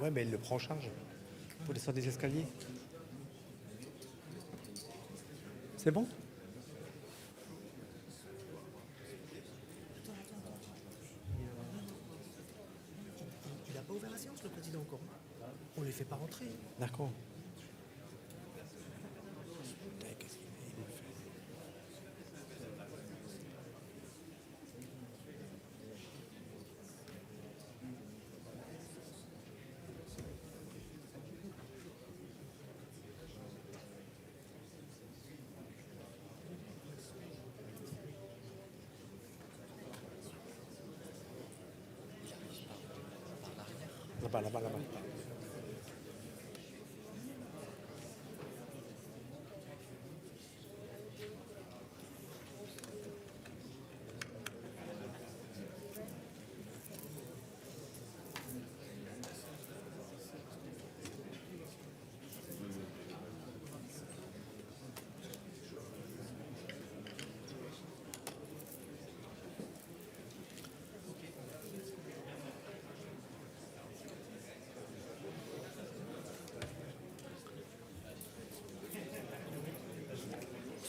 Ouais, mais il le prend en charge. Pour descendre des escaliers. C'est bon? Il n'a pas ouvert la séance, le président, encore. On ne les fait pas rentrer. D'accord. Là-bas, là-bas, là-bas.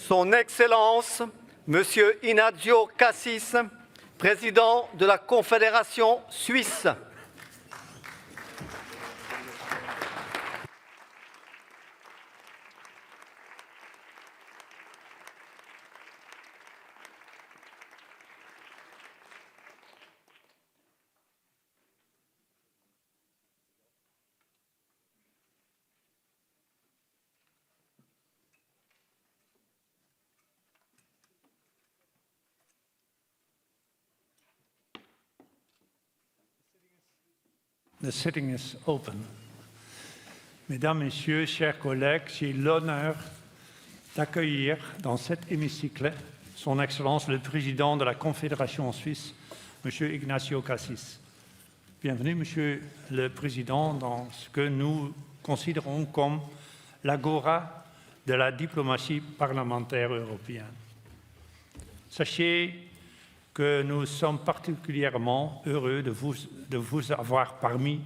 Son Excellence, Monsieur Ignazio Cassis, président de la Confédération suisse. The sitting is open. Mesdames, Messieurs, chers collègues, j'ai l'honneur d'accueillir dans cet hémicycle Son Excellence le Président de la Confédération suisse, M. Ignazio Cassis. Bienvenue, Monsieur le Président, dans ce que nous considérons comme l'agora de la diplomatie parlementaire européenne. Sachez que nous sommes particulièrement heureux de vous avoir parmi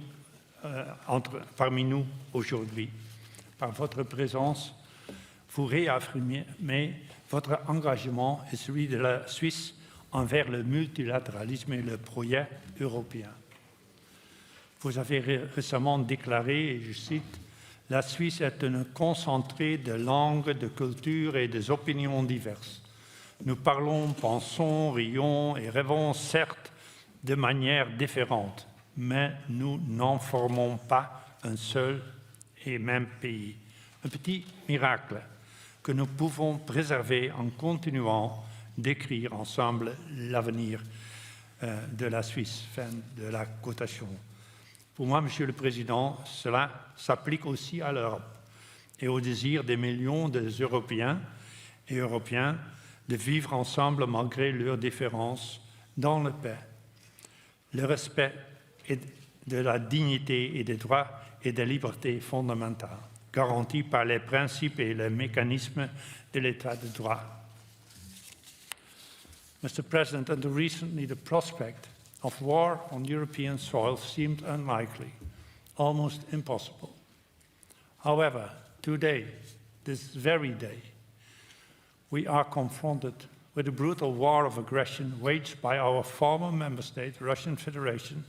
nous aujourd'hui. Par votre présence, vous réaffirmez votre engagement et celui de la Suisse envers le multilatéralisme et le projet européen. Vous avez récemment déclaré, et je cite, « La Suisse est un concentré de langues, de cultures et des opinions diverses. Nous parlons, pensons, rions et rêvons, certes, de manière différente, mais nous n'en formons pas un seul et même pays. Un petit miracle que nous pouvons préserver en continuant d'écrire ensemble l'avenir de la Suisse. » Fin de la quotation. Pour moi, Monsieur le Président, cela s'applique aussi à l'Europe et au désir des millions d'Européens et Européens de vivre ensemble malgré leurs différences dans la paix, le respect de la dignité et des droits et des libertés fondamentales, garantis par les principes et les mécanismes de l'État de droit. Mr. President, until recently, the prospect of war on European soil seemed unlikely, almost impossible. However, today, this very day, we are confronted with a brutal war of aggression waged by our former member state, Russian Federation,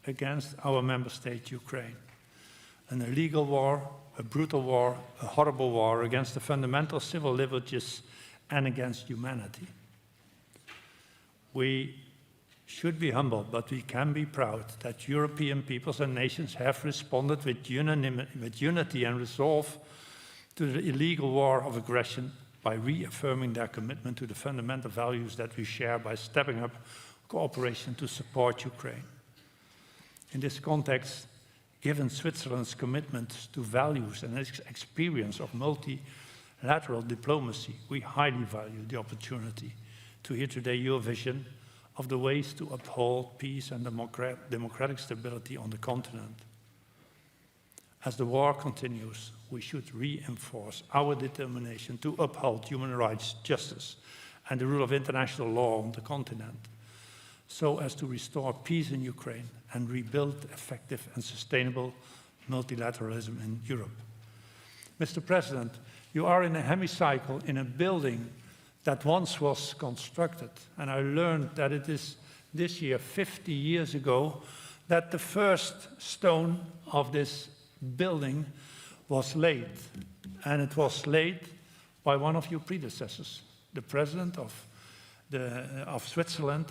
against our member state, Ukraine. An illegal war, a brutal war, a horrible war against the fundamental civil liberties and against humanity. We should be humble, but we can be proud that European peoples and nations have responded with unity and resolve to the illegal war of aggression by reaffirming their commitment to the fundamental values that we share by stepping up cooperation to support Ukraine. In this context, given Switzerland's commitment to values and experience of multilateral diplomacy, we highly value the opportunity to hear today your vision of the ways to uphold peace and democratic stability on the continent. As the war continues, we should reinforce our determination to uphold human rights, justice, and the rule of international law on the continent. so as to restore peace in Ukraine and rebuild effective and sustainable multilateralism in Europe. Mr. President, you are in a hemicycle in a building that once was constructed, and I learned that it is this year 50 years ago that the first stone of this building was laid, and it was laid by one of your predecessors, the President of Switzerland,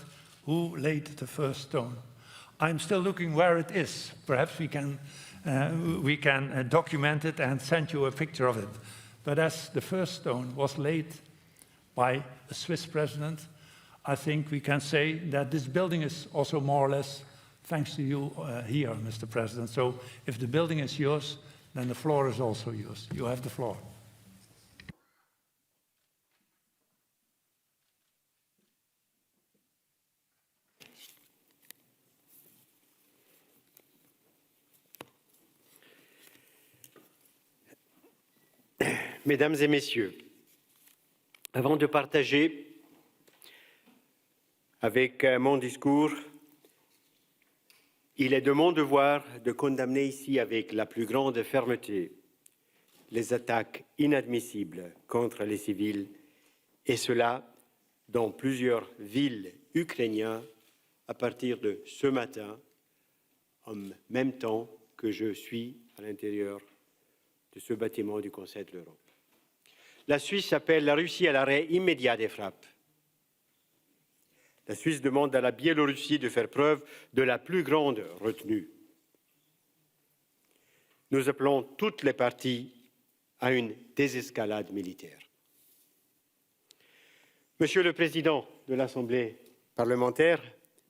who laid the first stone. I'm still looking where it is. Perhaps we can document it and send you a picture of it. But as the first stone was laid by a Swiss president, I think we can say that this building is also more or less thanks to you here, Mr. President. So if the building is yours, then the floor is also yours. You have the floor. Mesdames et Messieurs, avant de partager avec mon discours, il est de mon devoir de condamner ici avec la plus grande fermeté les attaques inadmissibles contre les civils, et cela dans plusieurs villes ukrainiennes à partir de ce matin, en même temps que je suis à l'intérieur de ce bâtiment du Conseil de l'Europe. La Suisse appelle la Russie à l'arrêt immédiat des frappes. La Suisse demande à la Biélorussie de faire preuve de la plus grande retenue. Nous appelons toutes les parties à une désescalade militaire. Monsieur le Président de l'Assemblée parlementaire,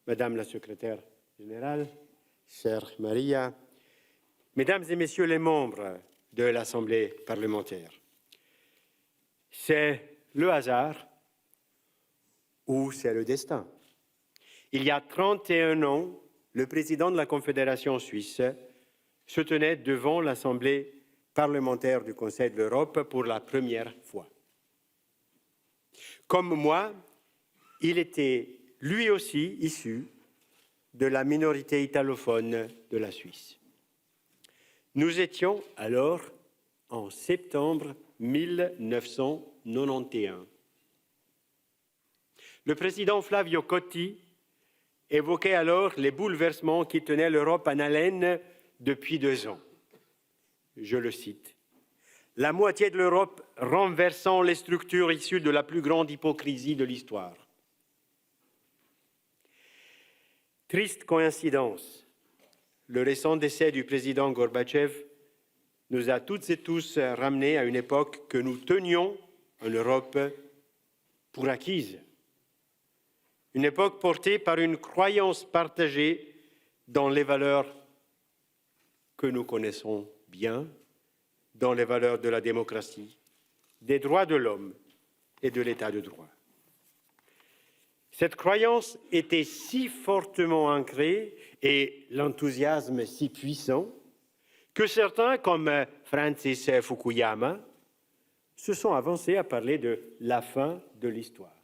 Madame la Secrétaire générale, chère Maria, Mesdames et Messieurs les membres de l'Assemblée parlementaire, c'est le hasard ou c'est le destin. Il y a 31 ans, le président de la Confédération suisse se tenait devant l'Assemblée parlementaire du Conseil de l'Europe pour la première fois. Comme moi, il était lui aussi issu de la minorité italophone de la Suisse. Nous étions alors en septembre 1991. Le président Flavio Cotti évoquait alors les bouleversements qui tenaient l'Europe en haleine depuis 2 ans. Je le cite. La moitié de l'Europe renversant les structures issues de la plus grande hypocrisie de l'histoire. Triste coïncidence, le récent décès du président Gorbatchev nous a toutes et tous ramenés à une époque que nous tenions en Europe pour acquise. Une époque portée par une croyance partagée dans les valeurs que nous connaissons bien, dans les valeurs de la démocratie, des droits de l'homme et de l'état de droit. Cette croyance était si fortement ancrée et l'enthousiasme si puissant que certains, comme Francis Fukuyama, se sont avancés à parler de la fin de l'histoire.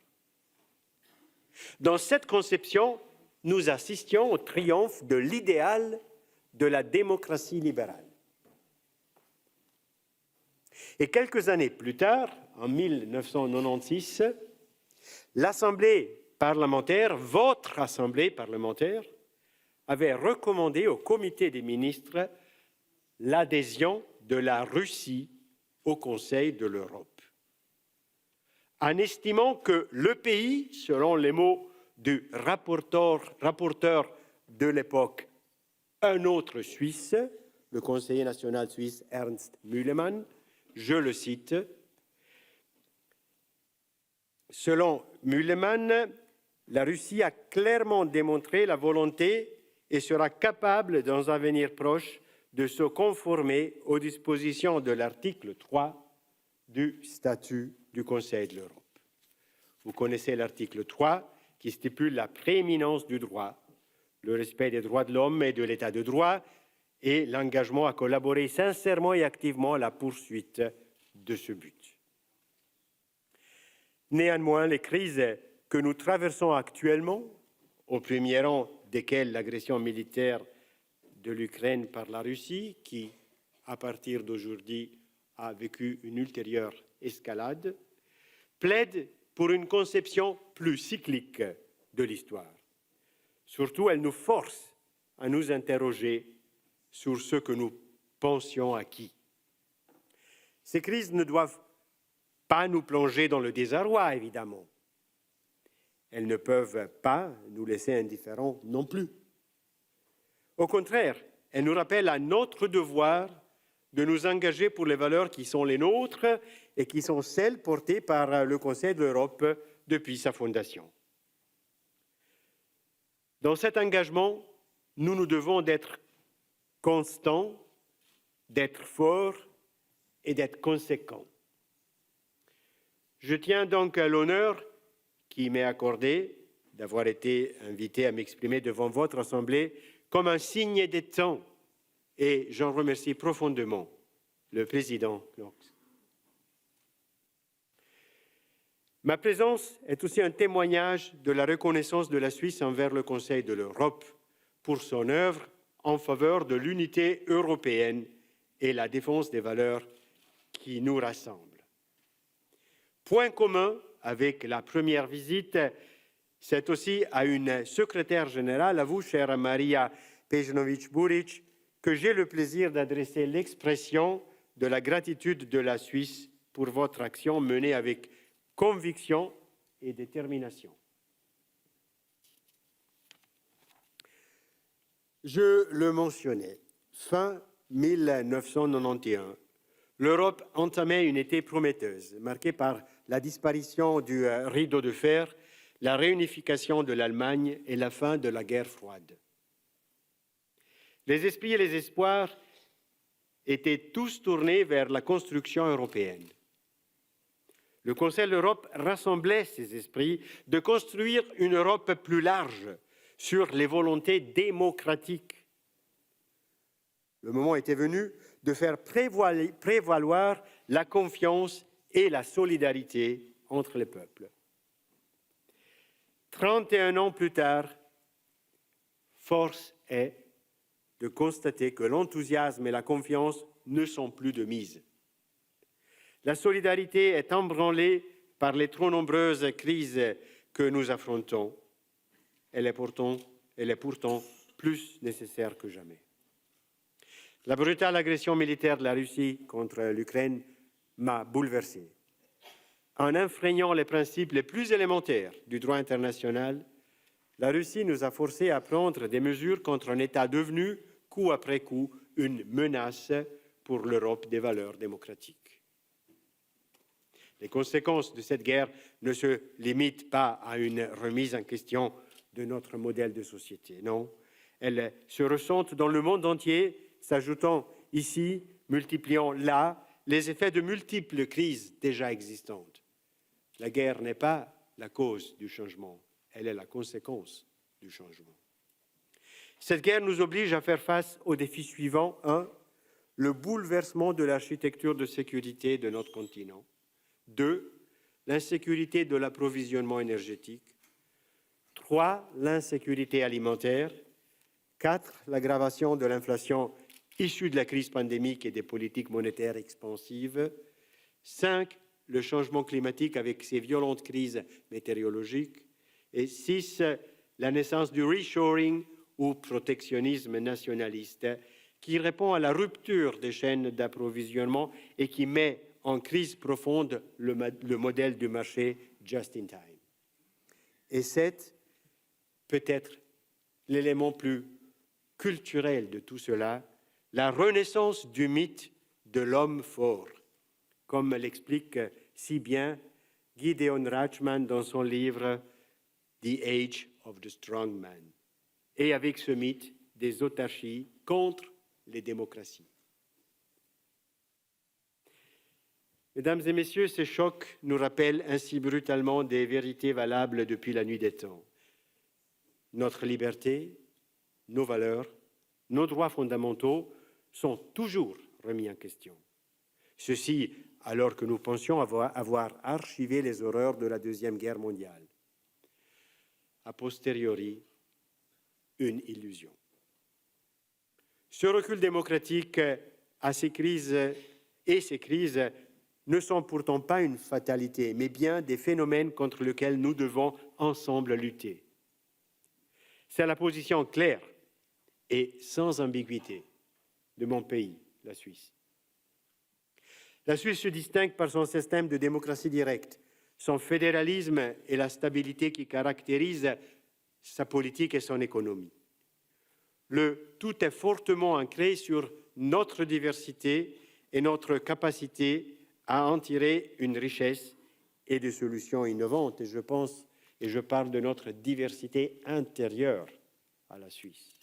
Dans cette conception, nous assistions au triomphe de l'idéal de la démocratie libérale. Et quelques années plus tard, en 1996, l'Assemblée parlementaire, votre Assemblée parlementaire, avait recommandé au Comité des ministres l'adhésion de la Russie au Conseil de l'Europe, en estimant que le pays, selon les mots du rapporteur de l'époque, un autre Suisse, le conseiller national suisse Ernst Mühlemann, je le cite, selon Mühlemann, la Russie a clairement démontré la volonté et sera capable, dans un avenir proche, de se conformer aux dispositions de l'article 3 du statut du Conseil de l'Europe. Vous connaissez l'article 3 qui stipule la prééminence du droit, le respect des droits de l'homme et de l'état de droit et l'engagement à collaborer sincèrement et activement à la poursuite de ce but. Néanmoins, les crises que nous traversons actuellement au premier rang desquels l'agression militaire de l'Ukraine par la Russie, qui, à partir d'aujourd'hui, a vécu une ultérieure escalade, plaide pour une conception plus cyclique de l'histoire. Surtout, elle nous force à nous interroger sur ce que nous pensions acquis. Ces crises ne doivent pas nous plonger dans le désarroi, évidemment. Elles ne peuvent pas nous laisser indifférents non plus. Au contraire, elles nous rappellent à notre devoir de nous engager pour les valeurs qui sont les nôtres et qui sont celles portées par le Conseil de l'Europe depuis sa fondation. Dans cet engagement, nous nous devons d'être constants, d'être forts et d'être conséquents. Je tiens donc à l'honneur qui m'est accordé d'avoir été invité à m'exprimer devant votre Assemblée comme un signe des temps, et j'en remercie profondément le président Knox. Ma présence est aussi un témoignage de la reconnaissance de la Suisse envers le Conseil de l'Europe pour son œuvre en faveur de l'unité européenne et la défense des valeurs qui nous rassemblent. Point commun avec la première visite, c'est aussi à une secrétaire générale, à vous, chère Maria Pejnović-Burić, que j'ai le plaisir d'adresser l'expression de la gratitude de la Suisse pour votre action menée avec conviction et détermination. Je le mentionnais, fin 1991, l'Europe entamait une été prometteuse, marquée par la disparition du rideau de fer, la réunification de l'Allemagne et la fin de la guerre froide. Les esprits et les espoirs étaient tous tournés vers la construction européenne. Le Conseil de l'Europe rassemblait ces esprits de construire une Europe plus large sur les volontés démocratiques. Le moment était venu de faire prévaloir la confiance et la solidarité entre les peuples. 31 ans plus tard, force est de constater que l'enthousiasme et la confiance ne sont plus de mise. La solidarité est embranlée par les trop nombreuses crises que nous affrontons. Elle est pourtant plus nécessaire que jamais. La brutale agression militaire de la Russie contre l'Ukraine m'a bouleversé. En enfreignant les principes les plus élémentaires du droit international, la Russie nous a forcés à prendre des mesures contre un État devenu, coup après coup, une menace pour l'Europe des valeurs démocratiques. Les conséquences de cette guerre ne se limitent pas à une remise en question de notre modèle de société, non. Elles se ressentent dans le monde entier, s'ajoutant ici, multipliant là, les effets de multiples crises déjà existantes. La guerre n'est pas la cause du changement, elle est la conséquence du changement. Cette guerre nous oblige à faire face aux défis suivants. 1. Le bouleversement de l'architecture de sécurité de notre continent. 2. L'insécurité de l'approvisionnement énergétique. 3. L'insécurité alimentaire. 4. L'aggravation de l'inflation issue de la crise pandémique et des politiques monétaires expansives. 5. Le changement climatique avec ses violentes crises météorologiques. Et 6. La naissance du reshoring ou protectionnisme nationaliste qui répond à la rupture des chaînes d'approvisionnement et qui met en crise profonde le modèle du marché just in time. Et 7, peut-être l'élément plus culturel de tout cela, la renaissance du mythe de l'homme fort, comme l'explique si bien Gideon Rachman dans son livre The Age of the Strong Man. Et avec ce mythe, des autarchies contre les démocraties. Mesdames et messieurs, ces chocs nous rappellent ainsi brutalement des vérités valables depuis la nuit des temps. Notre liberté, nos valeurs, nos droits fondamentaux sont toujours remis en question. Ceci alors que nous pensions avoir archivé les horreurs de la Deuxième Guerre mondiale. A posteriori, une illusion. Ce recul démocratique à ces crises ne sont pourtant pas une fatalité, mais bien des phénomènes contre lesquels nous devons ensemble lutter. C'est la position claire et sans ambiguïté de mon pays, la Suisse. La Suisse se distingue par son système de démocratie directe, son fédéralisme et la stabilité qui caractérise sa politique et son économie. Le tout est fortement ancré sur notre diversité et notre capacité à en tirer une richesse et des solutions innovantes. Et je parle de notre diversité intérieure à la Suisse.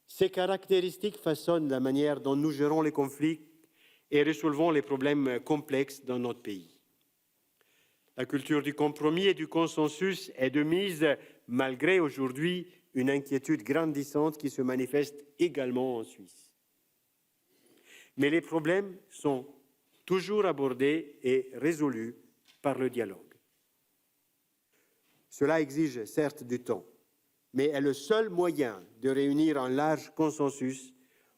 Ces caractéristiques façonnent la manière dont nous gérons les conflits et résolvons les problèmes complexes dans notre pays. La culture du compromis et du consensus est de mise, malgré aujourd'hui une inquiétude grandissante qui se manifeste également en Suisse. Mais les problèmes sont toujours abordés et résolus par le dialogue. Cela exige certes du temps, mais est le seul moyen de réunir un large consensus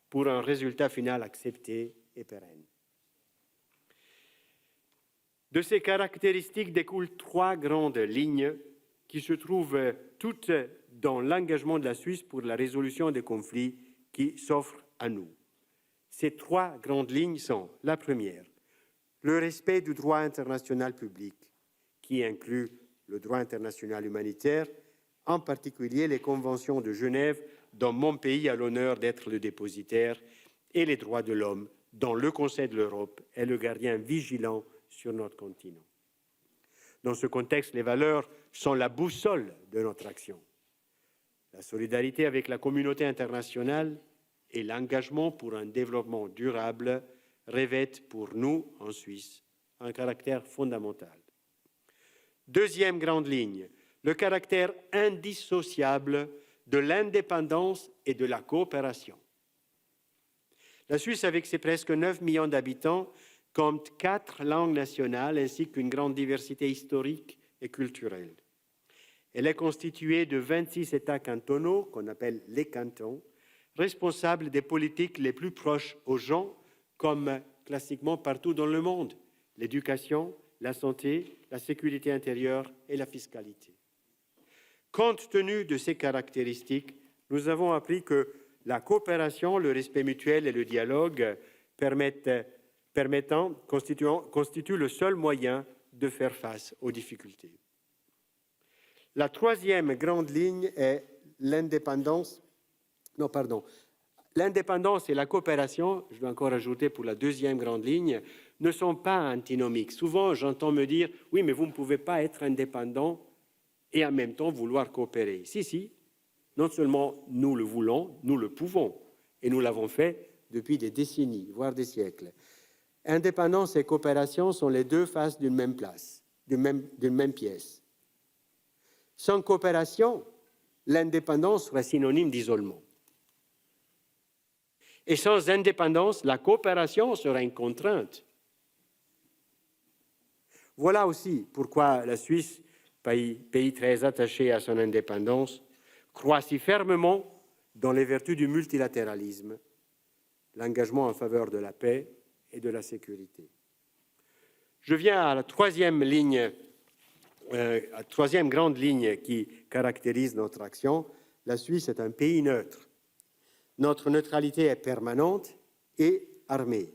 pour un résultat final accepté et pérenne. De ces caractéristiques découlent 3 grandes lignes qui se trouvent toutes dans l'engagement de la Suisse pour la résolution des conflits qui s'offrent à nous. Ces 3 grandes lignes sont, la première, le respect du droit international public, qui inclut le droit international humanitaire, en particulier les conventions de Genève, dont mon pays a l'honneur d'être le dépositaire, et les droits de l'homme, dont le Conseil de l'Europe est le gardien vigilant sur notre continent. Dans ce contexte, les valeurs sont la boussole de notre action. La solidarité avec la communauté internationale et l'engagement pour un développement durable revêtent pour nous, en Suisse, un caractère fondamental. Deuxième grande ligne, le caractère indissociable de l'indépendance et de la coopération. La Suisse, avec ses presque 9 millions d'habitants, compte 4 langues nationales ainsi qu'une grande diversité historique et culturelle. Elle est constituée de 26 États cantonaux, qu'on appelle les cantons, responsables des politiques les plus proches aux gens, comme classiquement partout dans le monde, l'éducation, la santé, la sécurité intérieure et la fiscalité. Compte tenu de ces caractéristiques, nous avons appris que la coopération, le respect mutuel et le dialogue constituent le seul moyen de faire face aux difficultés. La troisième grande ligne est l'indépendance. L'indépendance et la coopération, je vais encore ajouter pour la deuxième grande ligne, ne sont pas antinomiques. Souvent, j'entends me dire « oui, mais vous ne pouvez pas être indépendant et en même temps vouloir coopérer ». Si, non seulement nous le voulons, nous le pouvons, et nous l'avons fait depuis des décennies, voire des siècles. Indépendance et coopération sont les 2 faces d'une même pièce. Sans coopération, l'indépendance serait synonyme d'isolement. Et sans indépendance, la coopération serait une contrainte. Voilà aussi pourquoi la Suisse, pays très attaché à son indépendance, croit si fermement dans les vertus du multilatéralisme, l'engagement en faveur de la paix et de la sécurité. Je viens à la troisième grande ligne qui caractérise notre action. La Suisse est un pays neutre. Notre neutralité est permanente et armée.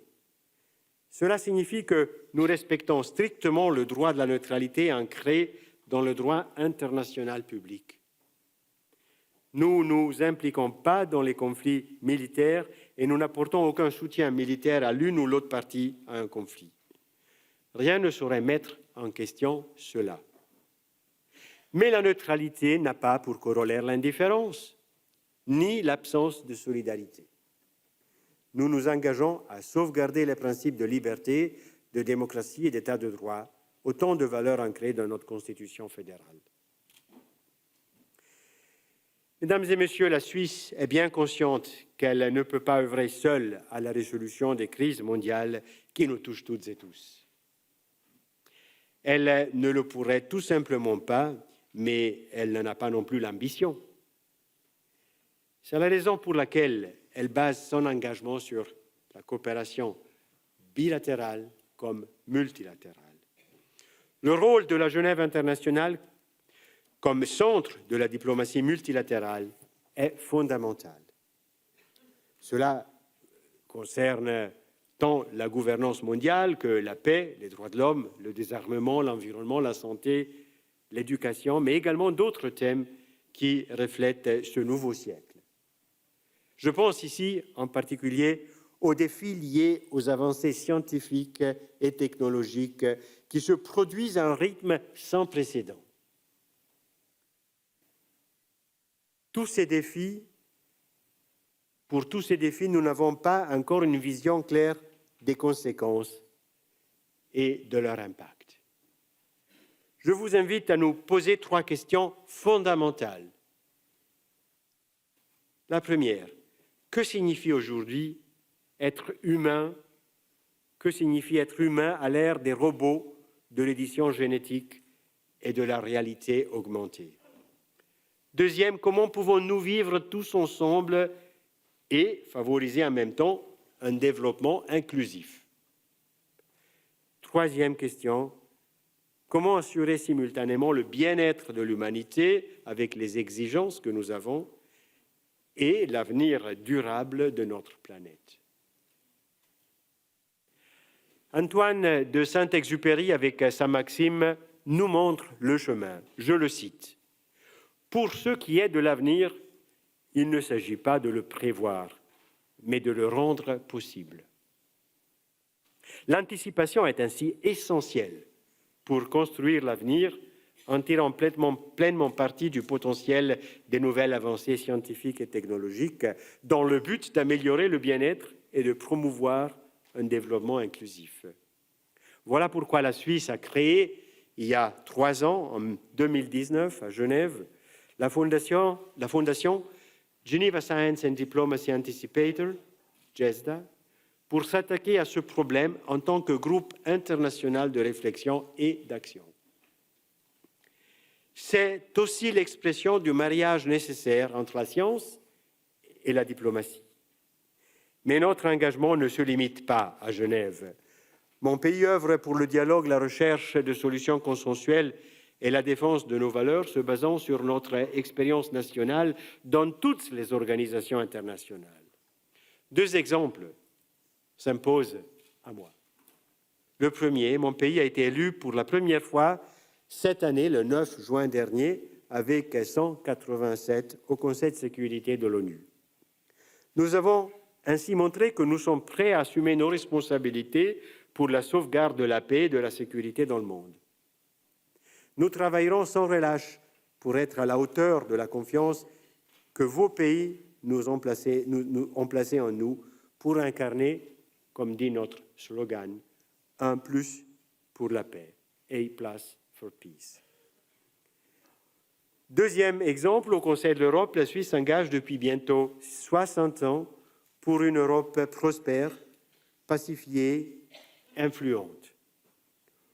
Cela signifie que nous respectons strictement le droit de la neutralité ancré dans le droit international public. Nous ne nous impliquons pas dans les conflits militaires et nous n'apportons aucun soutien militaire à l'une ou l'autre partie à un conflit. Rien ne saurait mettre en question cela. Mais la neutralité n'a pas pour corollaire l'indifférence, ni l'absence de solidarité. Nous nous engageons à sauvegarder les principes de liberté, de démocratie et d'état de droit, autant de valeurs ancrées dans notre Constitution fédérale. Mesdames et messieurs, la Suisse est bien consciente qu'elle ne peut pas œuvrer seule à la résolution des crises mondiales qui nous touchent toutes et tous. Elle ne le pourrait tout simplement pas, mais elle n'en a pas non plus l'ambition. C'est la raison pour laquelle elle base son engagement sur la coopération bilatérale comme multilatérale. Le rôle de la Genève internationale comme centre de la diplomatie multilatérale est fondamental. Cela concerne tant la gouvernance mondiale que la paix, les droits de l'homme, le désarmement, l'environnement, la santé, l'éducation, mais également d'autres thèmes qui reflètent ce nouveau siècle. Je pense ici en particulier aux défis liés aux avancées scientifiques et technologiques qui se produisent à un rythme sans précédent. Pour tous ces défis, nous n'avons pas encore une vision claire des conséquences et de leur impact. Je vous invite à nous poser 3 questions fondamentales. La première, que signifie aujourd'hui être humain? Que signifie être humain à l'ère des robots, de l'édition génétique et de la réalité augmentée? Deuxième, comment pouvons-nous vivre tous ensemble et favoriser en même temps un développement inclusif? Troisième question, comment assurer simultanément le bien-être de l'humanité avec les exigences que nous avons et l'avenir durable de notre planète? Antoine de Saint-Exupéry, avec sa maxime, nous montre le chemin. Je le cite. « Pour ce qui est de l'avenir, il ne s'agit pas de le prévoir, mais de le rendre possible. » L'anticipation est ainsi essentielle pour construire l'avenir en tirant pleinement parti du potentiel des nouvelles avancées scientifiques et technologiques dans le but d'améliorer le bien-être et de promouvoir un développement inclusif. Voilà pourquoi la Suisse a créé, il y a 3 ans, en 2019, à Genève, la fondation Geneva Science and Diplomacy Anticipator, GESDA, pour s'attaquer à ce problème en tant que groupe international de réflexion et d'action. C'est aussi l'expression du mariage nécessaire entre la science et la diplomatie. Mais notre engagement ne se limite pas à Genève. Mon pays œuvre pour le dialogue, la recherche de solutions consensuelles et la défense de nos valeurs se basant sur notre expérience nationale dans toutes les organisations internationales. 2 exemples s'imposent à moi. Le premier, mon pays a été élu pour la première fois cette année, le 9 juin dernier, avec 187 au Conseil de sécurité de l'ONU. Nous avons ainsi montré que nous sommes prêts à assumer nos responsabilités pour la sauvegarde de la paix et de la sécurité dans le monde. Nous travaillerons sans relâche pour être à la hauteur de la confiance que vos pays ont placée en nous pour incarner, comme dit notre slogan, un plus pour la paix, A plus for peace. Deuxième exemple, au Conseil de l'Europe, la Suisse s'engage depuis bientôt 60 ans pour une Europe prospère, pacifiée, influente.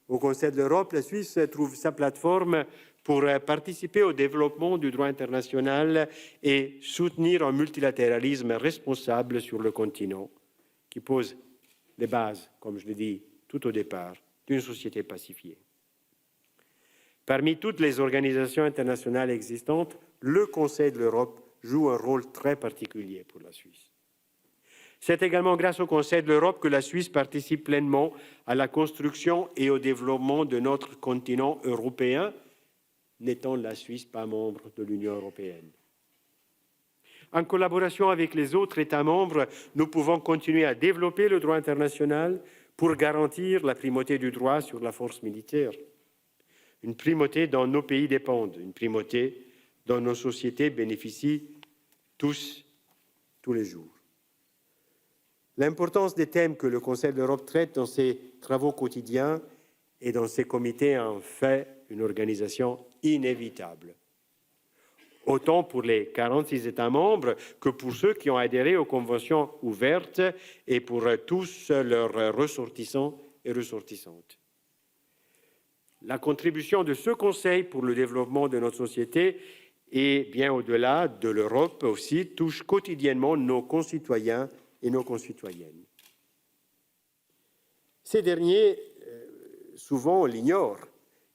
Au Conseil de l'Europe, la Suisse trouve sa plateforme pour participer au développement du droit international et soutenir un multilatéralisme responsable sur le continent, qui pose les bases, comme je l'ai dit tout au départ, d'une société pacifiée. Parmi toutes les organisations internationales existantes, le Conseil de l'Europe joue un rôle très particulier pour la Suisse. C'est également grâce au Conseil de l'Europe que la Suisse participe pleinement à la construction et au développement de notre continent européen, n'étant la Suisse pas membre de l'Union européenne. En collaboration avec les autres États membres, nous pouvons continuer à développer le droit international pour garantir la primauté du droit sur la force militaire. Une primauté dont nos pays dépendent, une primauté dont nos sociétés bénéficient tous les jours. L'importance des thèmes que le Conseil de l'Europe traite dans ses travaux quotidiens et dans ses comités en fait une organisation inévitable. Autant pour les 46 États membres que pour ceux qui ont adhéré aux conventions ouvertes et pour tous leurs ressortissants et ressortissantes. La contribution de ce Conseil pour le développement de notre société et bien au-delà de l'Europe aussi, touche quotidiennement nos concitoyens et nos concitoyennes. Ces derniers, souvent, l'ignorent,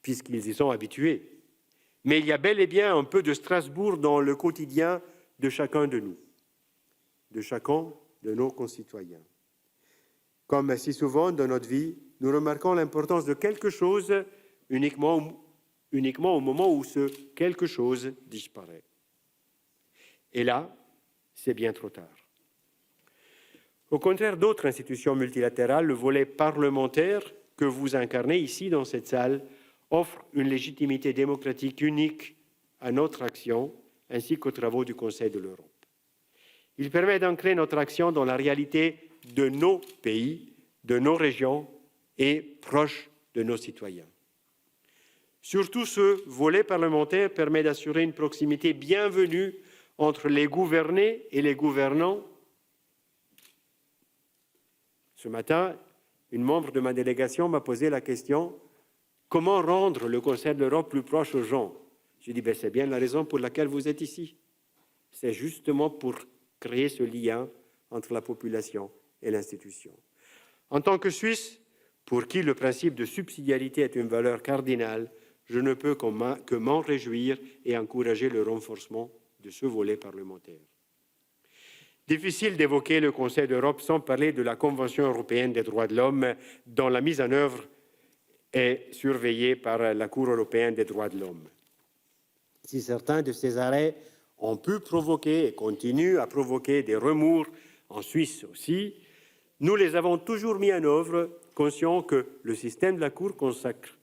puisqu'ils y sont habitués. Mais il y a bel et bien un peu de Strasbourg dans le quotidien de chacun de nous, de chacun de nos concitoyens. Comme si souvent dans notre vie, nous remarquons l'importance de quelque chose uniquement au moment où ce quelque chose disparaît. Et là, c'est bien trop tard. Au contraire d'autres institutions multilatérales, le volet parlementaire que vous incarnez ici dans cette salle offre une légitimité démocratique unique à notre action ainsi qu'aux travaux du Conseil de l'Europe. Il permet d'ancrer notre action dans la réalité de nos pays, de nos régions et proche de nos citoyens. Surtout, ce volet parlementaire permet d'assurer une proximité bienvenue entre les gouvernés et les gouvernants. Ce matin, une membre de ma délégation m'a posé la question « Comment rendre le Conseil de l'Europe plus proche aux gens ?» J'ai dit « C'est bien la raison pour laquelle vous êtes ici. C'est justement pour créer ce lien entre la population et l'institution. » En tant que Suisse, pour qui le principe de subsidiarité est une valeur cardinale, je ne peux que m'en réjouir et encourager le renforcement de ce volet parlementaire. Difficile d'évoquer le Conseil d'Europe sans parler de la Convention européenne des droits de l'homme, dont la mise en œuvre est surveillée par la Cour européenne des droits de l'homme. Si certains de ces arrêts ont pu provoquer et continuent à provoquer des remords en Suisse aussi, nous les avons toujours mis en œuvre, conscients que le système de la Cour consacre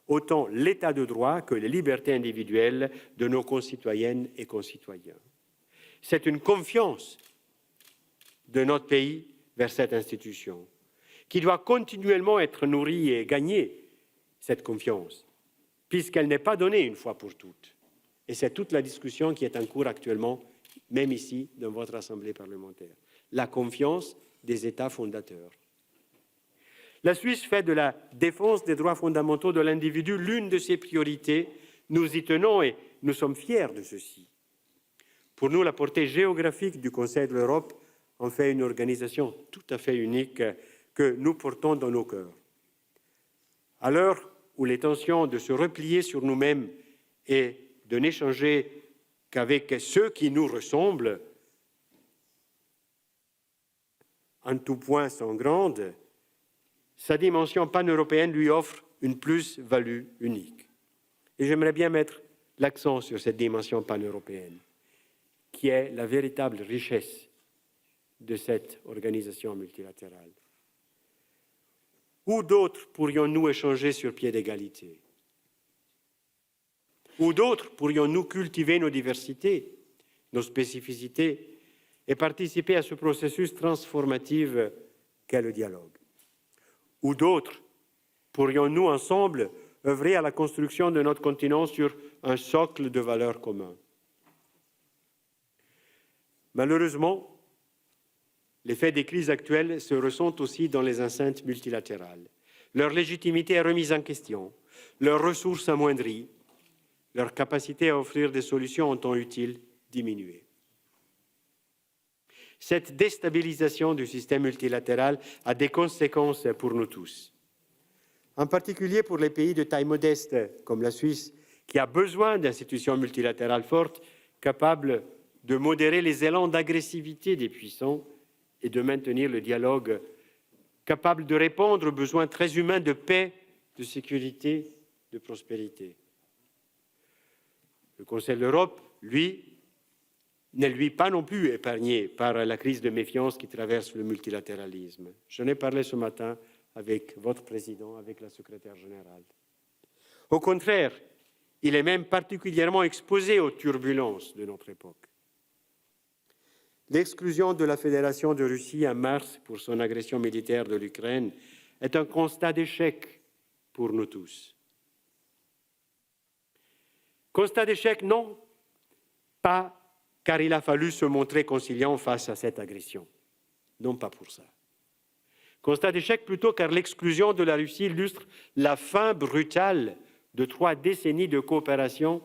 autant l'état de droit que les libertés individuelles de nos concitoyennes et concitoyens. C'est une confiance de notre pays vers cette institution qui doit continuellement être nourrie et gagner cette confiance, puisqu'elle n'est pas donnée une fois pour toutes. Et c'est toute la discussion qui est en cours actuellement, même ici, dans votre Assemblée parlementaire. La confiance des États fondateurs. La Suisse fait de la défense des droits fondamentaux de l'individu l'une de ses priorités. Nous y tenons et nous sommes fiers de ceci. Pour nous, la portée géographique du Conseil de l'Europe en fait une organisation tout à fait unique que nous portons dans nos cœurs. À l'heure où les tensions de se replier sur nous-mêmes et de n'échanger qu'avec ceux qui nous ressemblent, en tout point sont grandes, sa dimension pan-européenne lui offre une plus-value unique. Et j'aimerais bien mettre l'accent sur cette dimension pan-européenne, qui est la véritable richesse de cette organisation multilatérale. Où d'autres pourrions-nous échanger sur pied d'égalité? Où d'autres pourrions-nous cultiver nos diversités, nos spécificités et participer à ce processus transformatif qu'est le dialogue? Où d'autres pourrions-nous ensemble œuvrer à la construction de notre continent sur un socle de valeurs communs? Malheureusement, l'effet des crises actuelles se ressent aussi dans les enceintes multilatérales. Leur légitimité est remise en question, leurs ressources amoindries, leur capacité à offrir des solutions en temps utile diminuée. Cette déstabilisation du système multilatéral a des conséquences pour nous tous, en particulier pour les pays de taille modeste comme la Suisse, qui a besoin d'institutions multilatérales fortes, capables de modérer les élans d'agressivité des puissants et de maintenir le dialogue, capables de répondre aux besoins très humains de paix, de sécurité, de prospérité. Le Conseil de l'Europe, lui, n'est pas non plus épargné par la crise de méfiance qui traverse le multilatéralisme. J'en ai parlé ce matin avec votre président, avec la secrétaire générale. Au contraire, il est même particulièrement exposé aux turbulences de notre époque. L'exclusion de la Fédération de Russie en mars pour son agression militaire de l'Ukraine est un constat d'échec pour nous tous. Constat d'échec, non, pas car il a fallu se montrer conciliant face à cette agression. Non pas pour ça. Constat d'échec plutôt car l'exclusion de la Russie illustre la fin brutale de 3 décennies de coopération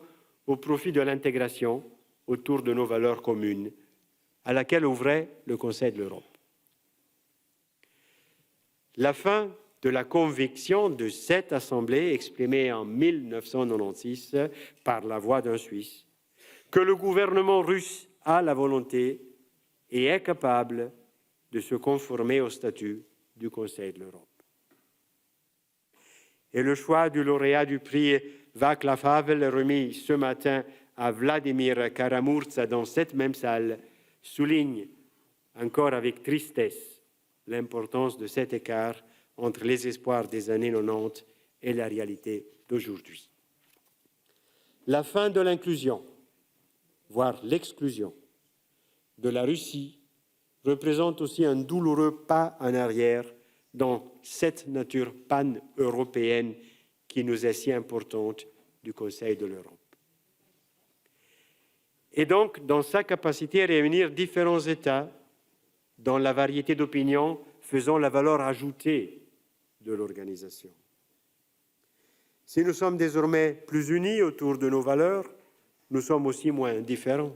au profit de l'intégration autour de nos valeurs communes, à laquelle ouvrait le Conseil de l'Europe. La fin de la conviction de cette Assemblée, exprimée en 1996 par la voix d'un Suisse, que le gouvernement russe a la volonté et est capable de se conformer au statut du Conseil de l'Europe. Et le choix du lauréat du prix Václav Havel, remis ce matin à Vladimir Karamurza dans cette même salle, souligne encore avec tristesse l'importance de cet écart entre les espoirs des années 90 et la réalité d'aujourd'hui. La fin de l'inclusion, voire l'exclusion, de la Russie représente aussi un douloureux pas en arrière dans cette nature pan-européenne qui nous est si importante du Conseil de l'Europe. Et donc, dans sa capacité à réunir différents États dans la variété d'opinions faisant la valeur ajoutée de l'organisation. Si nous sommes désormais plus unis autour de nos valeurs, nous sommes aussi moins différents.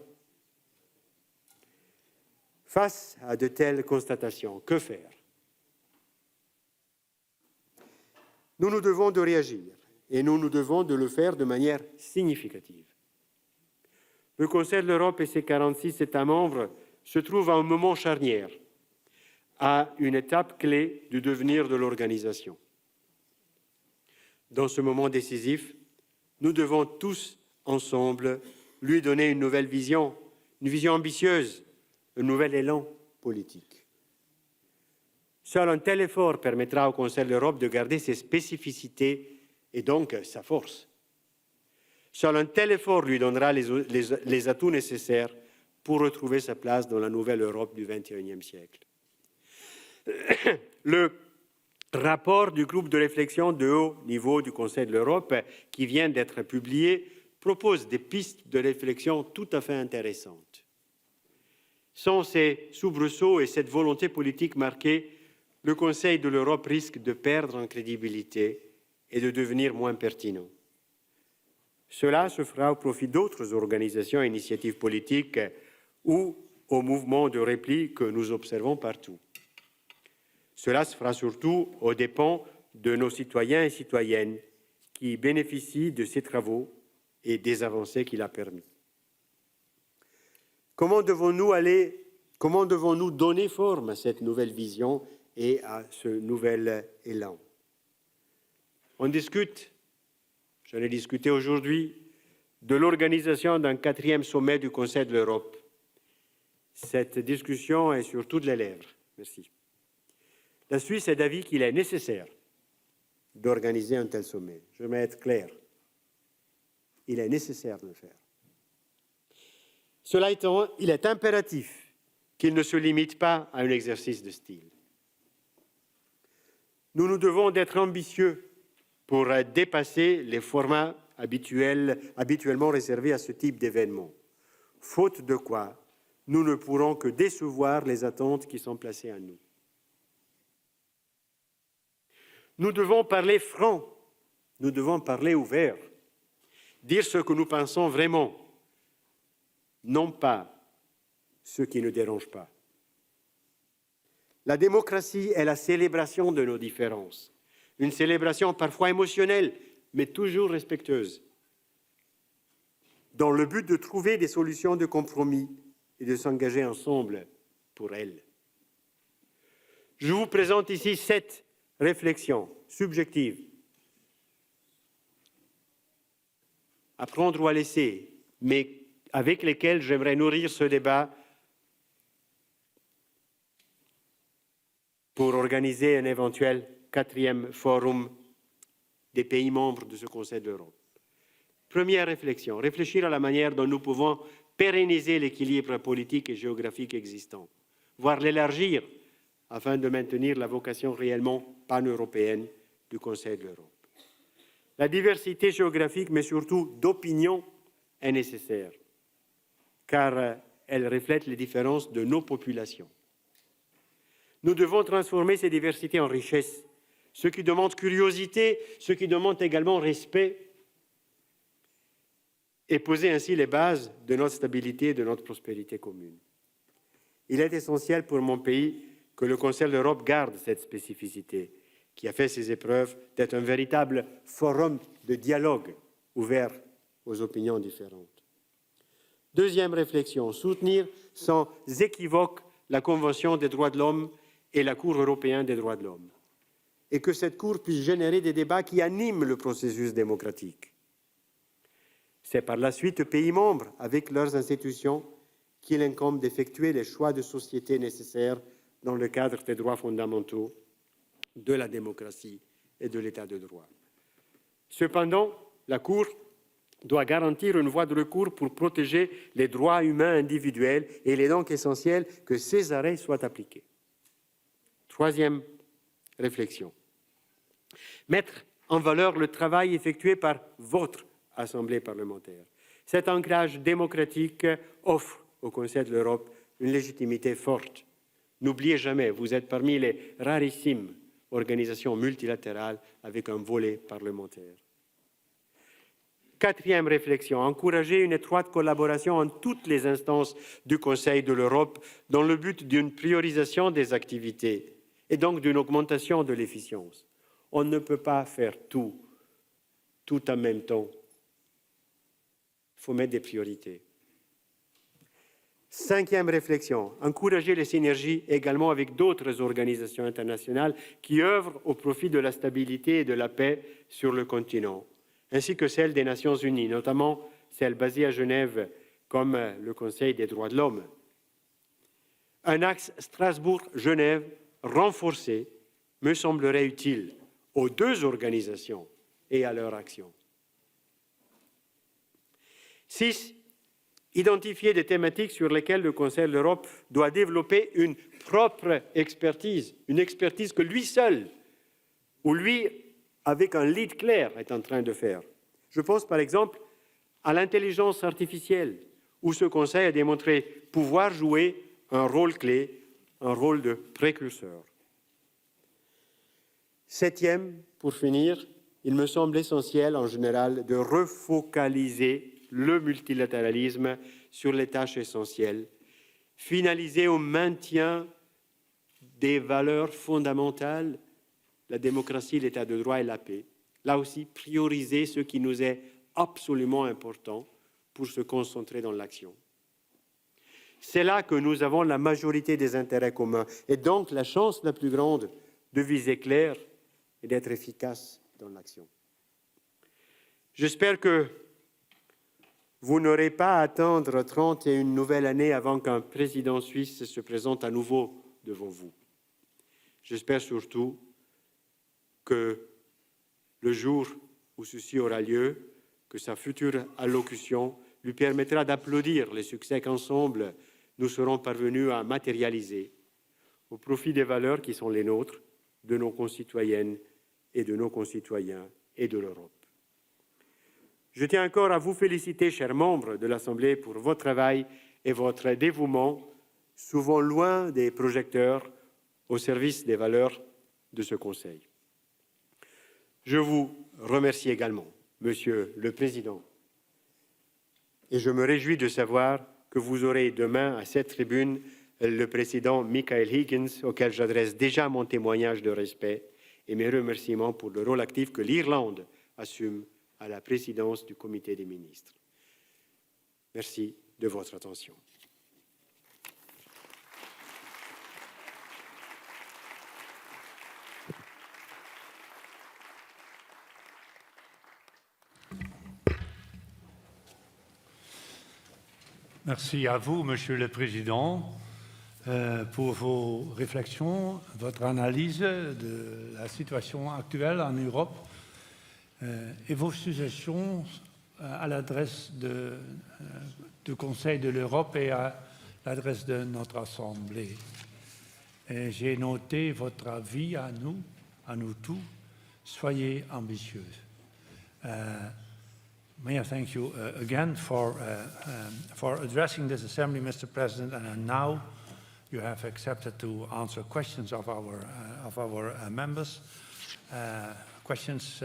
Face à de telles constatations, que faire? Nous nous devons de réagir et nous nous devons de le faire de manière significative. Le Conseil de l'Europe et ses 46 États membres se trouvent à un moment charnière, à une étape clé du devenir de l'organisation. Dans ce moment décisif, nous devons tous ensemble lui donner une nouvelle vision, une vision ambitieuse, un nouvel élan politique. Seul un tel effort permettra au Conseil de l'Europe de garder ses spécificités et donc sa force. Seul un tel effort lui donnera les atouts nécessaires pour retrouver sa place dans la nouvelle Europe du XXIe siècle. Le rapport du groupe de réflexion de haut niveau du Conseil de l'Europe, qui vient d'être publié, propose des pistes de réflexion tout à fait intéressantes. Sans ces soubresauts et cette volonté politique marquée, le Conseil de l'Europe risque de perdre en crédibilité et de devenir moins pertinent. Cela se fera au profit d'autres organisations et initiatives politiques ou au mouvement de repli que nous observons partout. Cela se fera surtout aux dépens de nos citoyens et citoyennes qui bénéficient de ces travaux et des avancées qu'il a permis. Comment devons-nous donner forme à cette nouvelle vision et à ce nouvel élan? On discute, j'en ai discuté aujourd'hui, de l'organisation d'un 4e sommet du Conseil de l'Europe. Cette discussion est sur toutes les lèvres. Merci. La Suisse est d'avis qu'il est nécessaire d'organiser un tel sommet. Je vais être clair. Il est nécessaire de le faire. Cela étant, il est impératif qu'il ne se limite pas à un exercice de style. Nous devons d'être ambitieux pour dépasser les formats habituellement réservés à ce type d'événement. Faute de quoi, nous ne pourrons que décevoir les attentes qui sont placées à nous. Nous devons parler franc, nous devons parler ouvert, dire ce que nous pensons vraiment, non pas ce qui ne dérange pas. La démocratie est la célébration de nos différences, une célébration parfois émotionnelle, mais toujours respectueuse, dans le but de trouver des solutions de compromis et de s'engager ensemble pour elles. Je vous présente ici 7 réflexions subjectives, à prendre ou à laisser, mais avec lesquelles j'aimerais nourrir ce débat pour organiser un éventuel 4e forum des pays membres de ce Conseil de l'Europe. Première réflexion, réfléchir à la manière dont nous pouvons pérenniser l'équilibre politique et géographique existant, voire l'élargir afin de maintenir la vocation réellement pan-européenne du Conseil de l'Europe. La diversité géographique, mais surtout d'opinion, est nécessaire, car elle reflète les différences de nos populations. Nous devons transformer ces diversités en richesses, ce qui demande curiosité, ce qui demande également respect. et poser ainsi les bases de notre stabilité et de notre prospérité commune. Il est essentiel pour mon pays que le Conseil de l'Europe garde cette spécificité qui a fait ses épreuves d'être un véritable forum de dialogue ouvert aux opinions différentes. Deuxième réflexion, soutenir sans équivoque la Convention des droits de l'homme et la Cour européenne des droits de l'homme, et que cette Cour puisse générer des débats qui animent le processus démocratique. C'est par la suite aux pays membres, avec leurs institutions, qu'il incombe d'effectuer les choix de société nécessaires dans le cadre des droits fondamentaux, de la démocratie et de l'état de droit. Cependant, la Cour doit garantir une voie de recours pour protéger les droits humains individuels et il est donc essentiel que ces arrêts soient appliqués. Troisième réflexion. Mettre en valeur le travail effectué par votre Assemblée parlementaire. Cet ancrage démocratique offre au Conseil de l'Europe une légitimité forte. N'oubliez jamais, vous êtes parmi les rarissimes organisations multilatérales avec un volet parlementaire. Quatrième réflexion, encourager une étroite collaboration en toutes les instances du Conseil de l'Europe dans le but d'une priorisation des activités et donc d'une augmentation de l'efficience. On ne peut pas faire tout en même temps. Il faut mettre des priorités. Cinquième réflexion, encourager les synergies également avec d'autres organisations internationales qui œuvrent au profit de la stabilité et de la paix sur le continent, ainsi que celles des Nations Unies, notamment celles basées à Genève comme le Conseil des droits de l'homme. Un axe Strasbourg-Genève renforcé me semblerait utile aux deux organisations et à leur action. 6. Identifier des thématiques sur lesquelles le Conseil de l'Europe doit développer une propre expertise, une expertise que lui seul, ou lui, avec un lead clair, est en train de faire. Je pense par exemple à l'intelligence artificielle, où ce Conseil a démontré pouvoir jouer un rôle clé, un rôle de précurseur. Septième, pour finir, il me semble essentiel en général de refocaliser le multilatéralisme sur les tâches essentielles, finaliser au maintien des valeurs fondamentales, la démocratie, l'état de droit et la paix. Là aussi, prioriser ce qui nous est absolument important pour se concentrer dans l'action. C'est là que nous avons la majorité des intérêts communs et donc la chance la plus grande de viser clair et d'être efficace dans l'action. J'espère que vous n'aurez pas à attendre 30 et une nouvelle année avant qu'un président suisse se présente à nouveau devant vous. J'espère surtout que le jour où ceci aura lieu, que sa future allocution lui permettra d'applaudir les succès qu'ensemble nous serons parvenus à matérialiser au profit des valeurs qui sont les nôtres, de nos concitoyennes et de nos concitoyens et de l'Europe. Je tiens encore à vous féliciter, chers membres de l'Assemblée, pour votre travail et votre dévouement, souvent loin des projecteurs, au service des valeurs de ce Conseil. Je vous remercie également, Monsieur le Président, et je me réjouis de savoir que vous aurez demain à cette tribune le Président Michael Higgins, auquel j'adresse déjà mon témoignage de respect et mes remerciements pour le rôle actif que l'Irlande assume à la présidence du Comité des ministres. Merci de votre attention. Merci à vous, Monsieur le Président, pour vos réflexions, votre analyse de la situation actuelle en Europe et vos suggestions à l'adresse du Conseil de l'Europe et à l'adresse de notre Assemblée. J'ai noté votre avis à nous tous. Soyez ambitieux. May I thank you again for addressing this assembly, Mr. President, and now you have accepted to answer questions of our members. Questions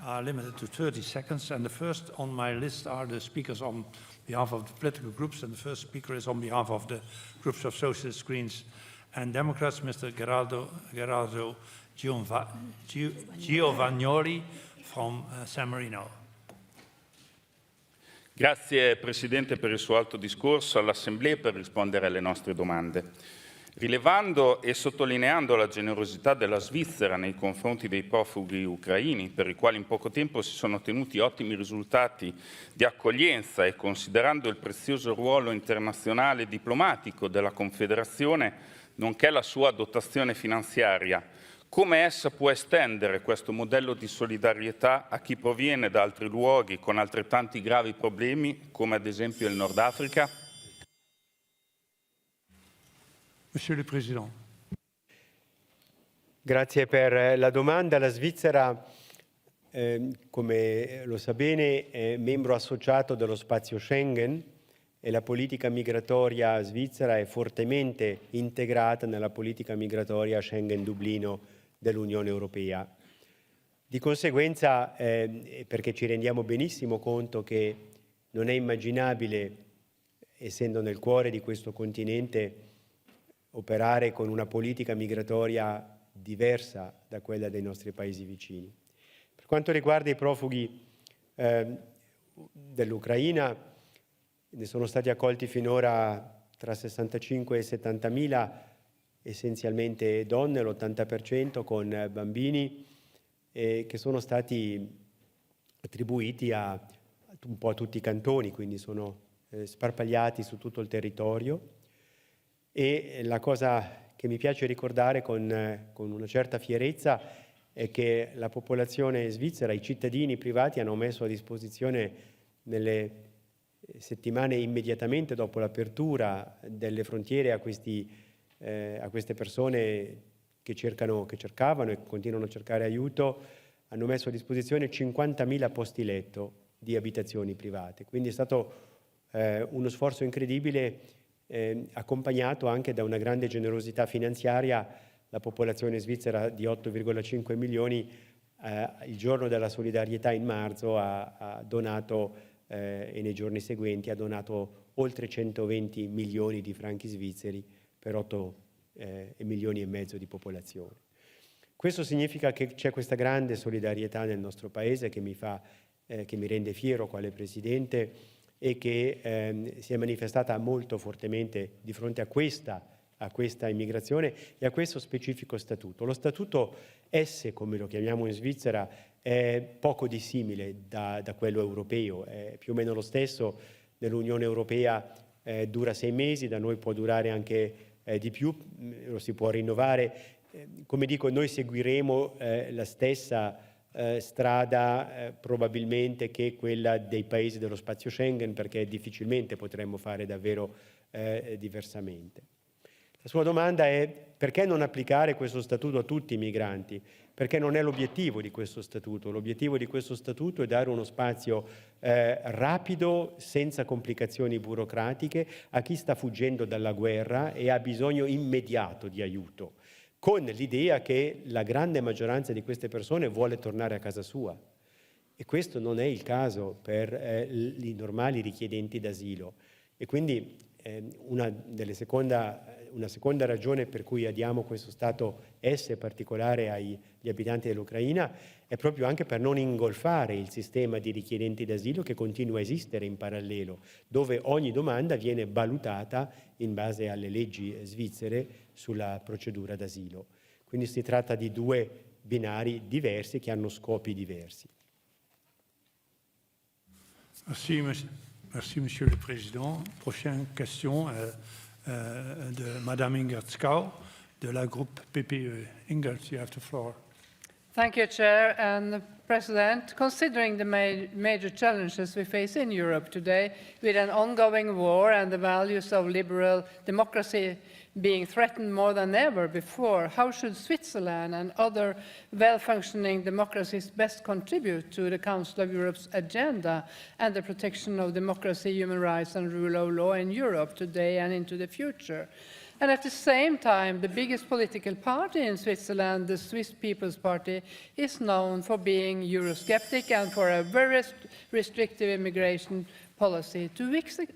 are limited to 30 seconds, and the first on my list are the speakers on behalf of the political groups, and the first speaker is on behalf of the groups of Socialists, Greens and Democrats, Mr. Gerardo Giovannioli from San Marino. Grazie Presidente per il suo alto discorso all'Assemblea per rispondere alle nostre domande. Rilevando e sottolineando la generosità della Svizzera nei confronti dei profughi ucraini, per i quali in poco tempo si sono ottenuti ottimi risultati di accoglienza, e considerando il prezioso ruolo internazionale e diplomatico della Confederazione, nonché la sua dotazione finanziaria, come essa può estendere questo modello di solidarietà a chi proviene da altri luoghi con altrettanti gravi problemi, come ad esempio il Nord Africa? Monsieur le Président. Grazie per la domanda. La Svizzera, come lo sa bene, è membro associato dello spazio Schengen e la politica migratoria svizzera è fortemente integrata nella politica migratoria Schengen-Dublino dell'Unione Europea. Di conseguenza, perché ci rendiamo benissimo conto che non è immaginabile, essendo nel cuore di questo continente, operare con una politica migratoria diversa da quella dei nostri paesi vicini. Per quanto riguarda i profughi dell'Ucraina, ne sono stati accolti finora tra 65 e 70 mila, essenzialmente donne, l'80% con bambini, che sono stati attribuiti a un po' a tutti i cantoni, quindi sono sparpagliati su tutto il territorio. E la cosa che mi piace ricordare con una certa fierezza è che la popolazione svizzera, i cittadini privati hanno messo a disposizione nelle settimane immediatamente dopo l'apertura delle frontiere a queste persone che cercavano e continuano a cercare aiuto, hanno messo a disposizione 50.000 posti letto di abitazioni private. Quindi è stato uno sforzo incredibile, accompagnato anche da una grande generosità finanziaria. La popolazione svizzera di 8,5 milioni il giorno della solidarietà in marzo ha donato e nei giorni seguenti ha donato oltre 120 milioni di franchi svizzeri per 8 milioni e mezzo di popolazione. Questo significa che c'è questa grande solidarietà nel nostro Paese che mi rende fiero quale Presidente, e che si è manifestata molto fortemente di fronte a questa immigrazione e a questo specifico statuto. Lo statuto S, come lo chiamiamo in Svizzera, è poco dissimile da quello europeo, è più o meno lo stesso. Nell'Unione Europea dura 6 mesi, da noi può durare anche di più, lo si può rinnovare. Come dico, noi seguiremo la stessa strada probabilmente che quella dei paesi dello spazio Schengen, perché difficilmente potremmo fare davvero diversamente. La sua domanda è: perché non applicare questo statuto a tutti i migranti? Perché non è l'obiettivo di questo statuto. L'obiettivo di questo statuto è dare uno spazio rapido, senza complicazioni burocratiche, a chi sta fuggendo dalla guerra e ha bisogno immediato di aiuto, con l'idea che la grande maggioranza di queste persone vuole tornare a casa sua. E questo non è il caso per i normali richiedenti d'asilo. E quindi una seconda ragione per cui diamo questo stato S particolare agli abitanti dell'Ucraina è proprio anche per non ingolfare il sistema di richiedenti d'asilo che continua a esistere in parallelo, dove ogni domanda viene valutata in base alle leggi svizzere sulla procedura d'asilo. Quindi si tratta di 2 binari diversi che hanno scopi diversi. Merci, Monsieur le Président. Prochaine question de Madame Ingertzkau de la groupe PPE. Ingert, you have the floor. Thank you, Chair and President. Considering the major challenges we face in Europe today, with an ongoing war and the values of liberal democracy being threatened more than ever before, how should Switzerland and other well-functioning democracies best contribute to the Council of Europe's agenda and the protection of democracy, human rights and rule of law in Europe today and into the future? And at the same time, the biggest political party in Switzerland, the Swiss People's Party, is known for being right-wing Eurosceptic and for a very restrictive immigration policy. To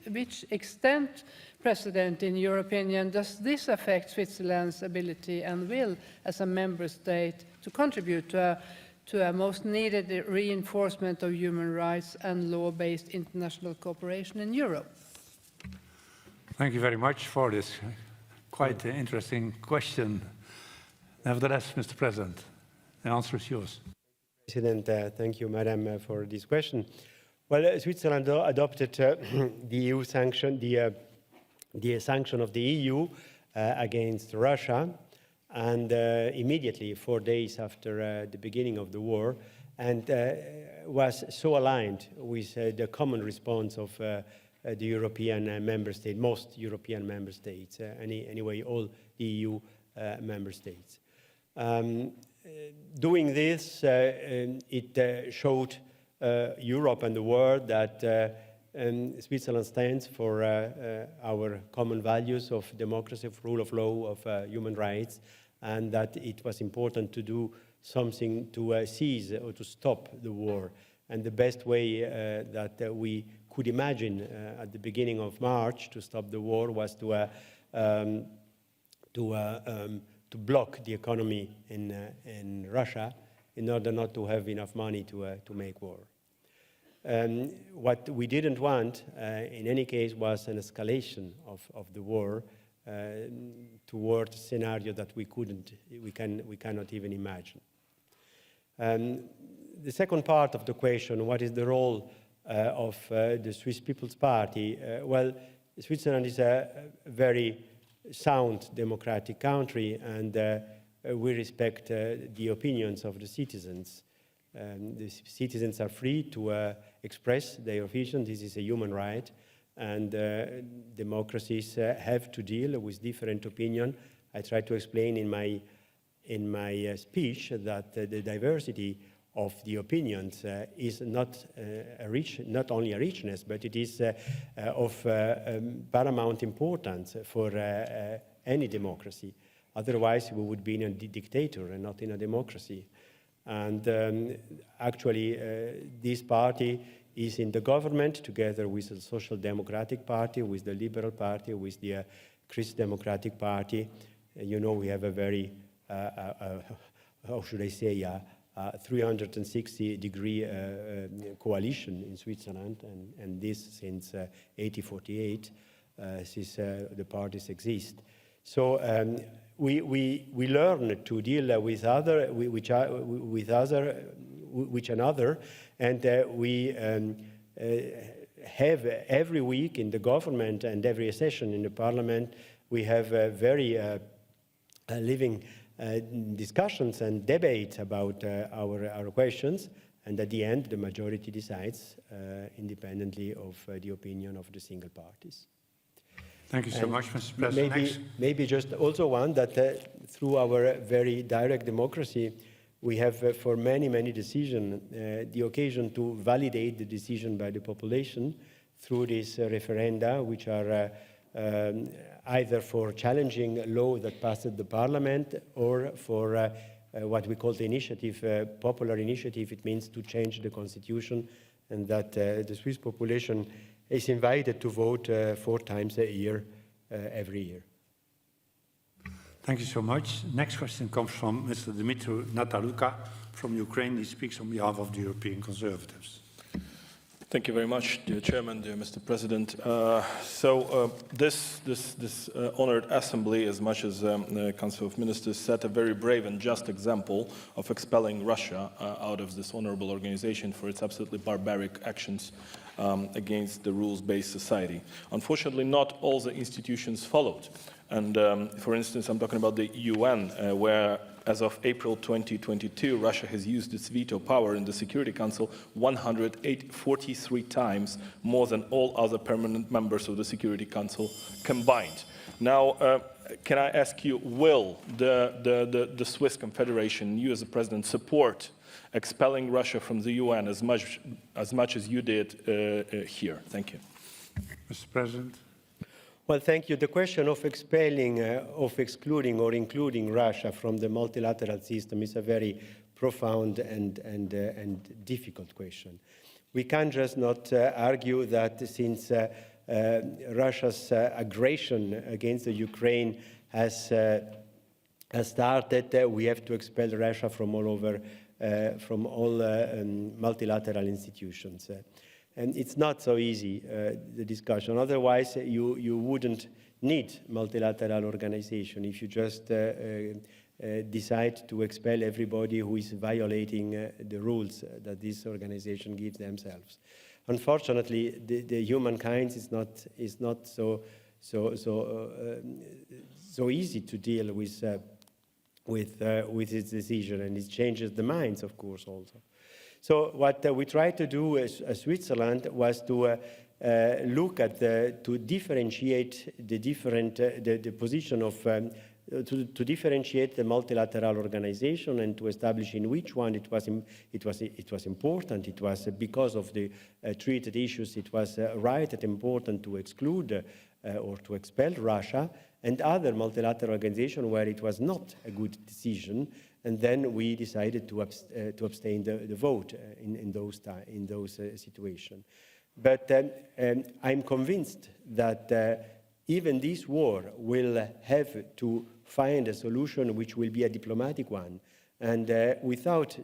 which extent, President, in your opinion, does this affect Switzerland's ability and will as a member state to contribute to a most needed reinforcement of human rights and law-based international cooperation in Europe? Thank you very much for this quite interesting question. Nevertheless, Mr. President, the answer is yours. President, thank you, Madam, for this question. Well, Switzerland adopted the EU sanction, the sanction of the EU against Russia, and immediately, 4 days after the beginning of the war, and was so aligned with the common response of the European member states, most European member states, anyway, all the EU member states. Doing this, it showed Europe and the world that Switzerland stands for our common values of democracy, of rule of law, of human rights, and that it was important to do something to seize or to stop the war. And the best way that we could imagine at the beginning of March to stop the war was to block the economy in Russia in order not to have enough money to make war. What we didn't want, in any case, was an escalation of the war toward a scenario that we cannot even imagine. The second part of the question, what is the role of the Swiss People's Party? Well, Switzerland is a very sound democratic country, and we respect the opinions of the citizens. The citizens are free to express their opinion. This is a human right, and democracies have to deal with different opinions. I tried to explain in my speech that the diversity of the opinions is not only a richness, but it is of paramount importance for any democracy. Otherwise, we would be in a dictator and not in a democracy. And actually, this party is in the government together with the Social Democratic Party, with the Liberal Party, with the Christian Democratic Party. You know, we have a very, how should I say, 360-degree coalition in Switzerland, and this since 1848, since the parties exist. So we learn to deal with each another, and we have every week in the government and every session in the parliament, we have very living discussions and debates about our questions, and at the end the majority decides independently of the opinion of the single parties. Thank you so much, Mr. President. Maybe just also one that through our very direct democracy, we have for many decisions the occasion to validate the decision by the population through these referenda, which are either for challenging law that passed the parliament or for what we call the initiative, popular initiative. It means to change the constitution, and that the Swiss population is invited to vote 4 times a year, every year. Thank you so much. Next question comes from Mr. Dmitry Nataluka from Ukraine. He speaks on behalf of the European Conservatives. Thank you very much, dear Chairman, dear Mr. President. This honored assembly, as much as the Council of Ministers, set a very brave and just example of expelling Russia out of this honorable organization for its absolutely barbaric actions against the rules-based society. Unfortunately, not all the institutions followed. And for instance, I'm talking about the UN, where as of April 2022, Russia has used its veto power in the Security Council 143 times, more than all other permanent members of the Security Council combined. Now, can I ask you, will the Swiss Confederation, you as the President, support expelling Russia from the UN as much as you did here? Thank you. Mr. President. Well, thank you. The question of expelling, of excluding or including Russia from the multilateral system is a very profound and difficult question. We can't just not argue that since Russia's aggression against the Ukraine has started, we have to expel Russia from all over, from all multilateral institutions. And it's not so easy, the discussion. Otherwise, you wouldn't need multilateral organization if you just decide to expel everybody who is violating the rules that this organization gives themselves. Unfortunately, the humankind is not so easy to deal with its decision, and it changes the minds, of course, also. So what we tried to do as Switzerland was to look at to differentiate the position of to differentiate the multilateral organization and to establish in which one it was important. It was because of the treated issues. It was right and important to exclude or to expel Russia, and other multilateral organizations where it was not a good decision. And then we decided to abstain the vote in those situations. But I'm convinced that even this war will have to find a solution which will be a diplomatic one. And without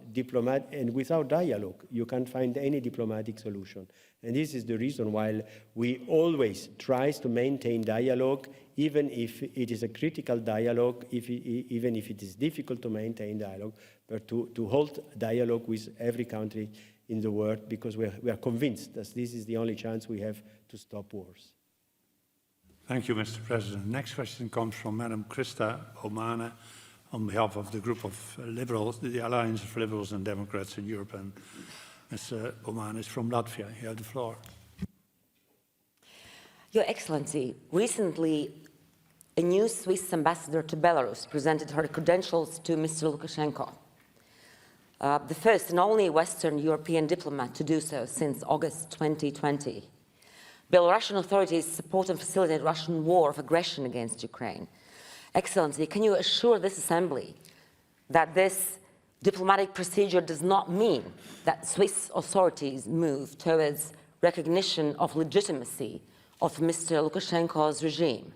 dialogue, you can't find any diplomatic solution. And this is the reason why we always try to maintain dialogue, even if it is a critical dialogue, even if it is difficult to maintain dialogue, but to hold dialogue with every country in the world, because we are convinced that this is the only chance we have to stop wars. Thank you, Mr. President. Next question comes from Madam Krista Omana on behalf of the group of Liberals, the Alliance of Liberals and Democrats in Europe. And Mr. Omana is from Latvia. You have the floor. Your Excellency, recently a new Swiss ambassador to Belarus presented her credentials to Mr. Lukashenko, the first and only Western European diplomat to do so since August 2020. Belarusian authorities support and facilitate Russian war of aggression against Ukraine. Excellency, can you assure this Assembly that this diplomatic procedure does not mean that Swiss authorities move towards recognition of legitimacy of Mr. Lukashenko's regime?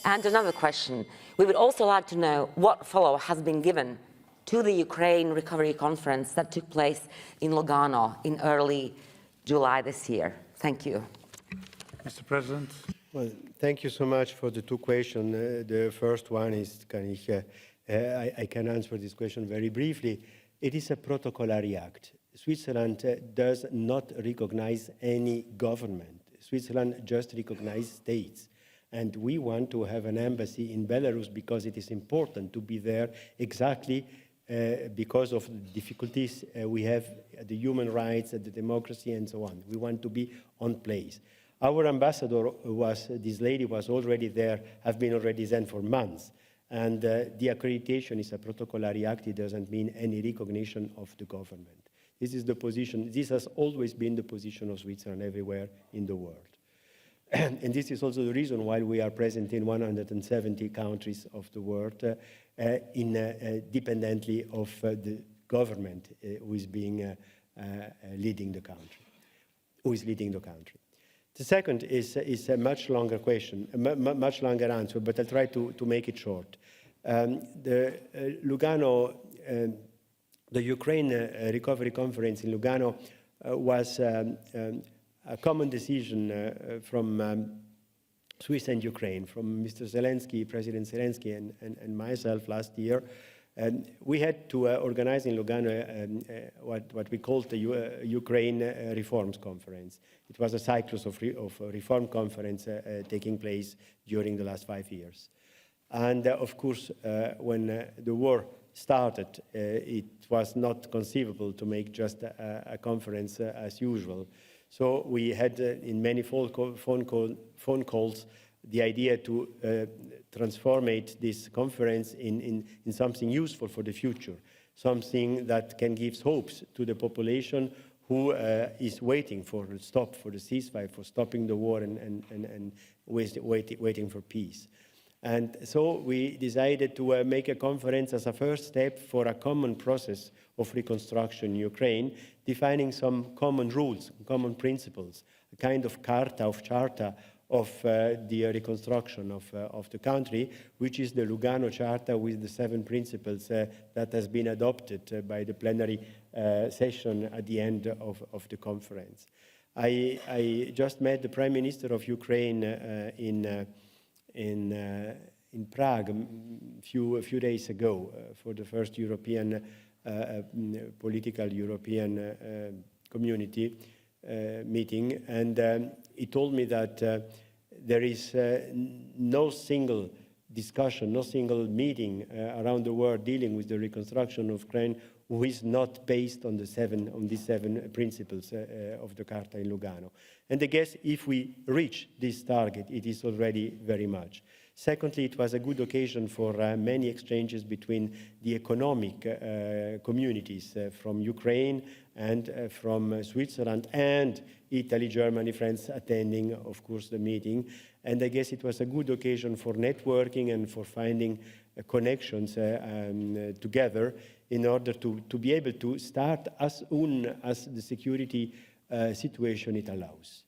And another question, we would also like to know what follow has been given to the Ukraine Recovery Conference that took place in Lugano in early July this year. Thank you. Mr. President. Well, thank you so much for the two questions. The first one is, I can answer this question very briefly. It is a protocolary act. Switzerland does not recognize any government. Switzerland just recognizes states. And we want to have an embassy in Belarus because it is important to be there exactly because of the difficulties we have, the human rights, the democracy, and so on. We want to be on place. Our ambassador this lady was already there, have been already there for months. And the accreditation is a protocolary act. It doesn't mean any recognition of the government. This is the position, this has always been the position of Switzerland everywhere in the world. And this is also the reason why we are present in 170 countries of the world, independently of the government who is leading the country, The second is a much longer question, a much longer answer, but I'll try to make it short. The Lugano, the Ukraine Recovery Conference in Lugano was a common decision from Swiss and Ukraine, from Mr. Zelensky, President Zelensky, and myself last year. We had to organize in Lugano what we called the Ukraine Reforms Conference. It was a cyclus of reform conference taking place during the last 5 years. And of course, when the war started, it was not conceivable to make just a conference as usual. So we had in many phone calls the idea to transform this conference in something useful for the future, something that can give hopes to the population who is waiting for the ceasefire, for stopping the war and waiting for peace. And so we decided to make a conference as a first step for a common process of reconstruction in Ukraine, defining some common rules, common principles, a kind of charter of the reconstruction of the country, which is the Lugano Charter with the 7 principles that has been adopted by the plenary session at the end of the conference. I just met the Prime Minister of Ukraine in Prague a few days ago for the first European political European community meeting, and he told me that there is no single discussion, no single meeting around the world dealing with the reconstruction of Ukraine who is not based on these 7 principles of the Carta in Lugano. And I guess if we reach this target, it is already very much. Secondly, it was a good occasion for many exchanges between the economic communities from Ukraine and from Switzerland and Italy, Germany, France attending, of course, the meeting. And I guess it was a good occasion for networking and for finding connections together in order to be able to start as soon as the security situation it allows.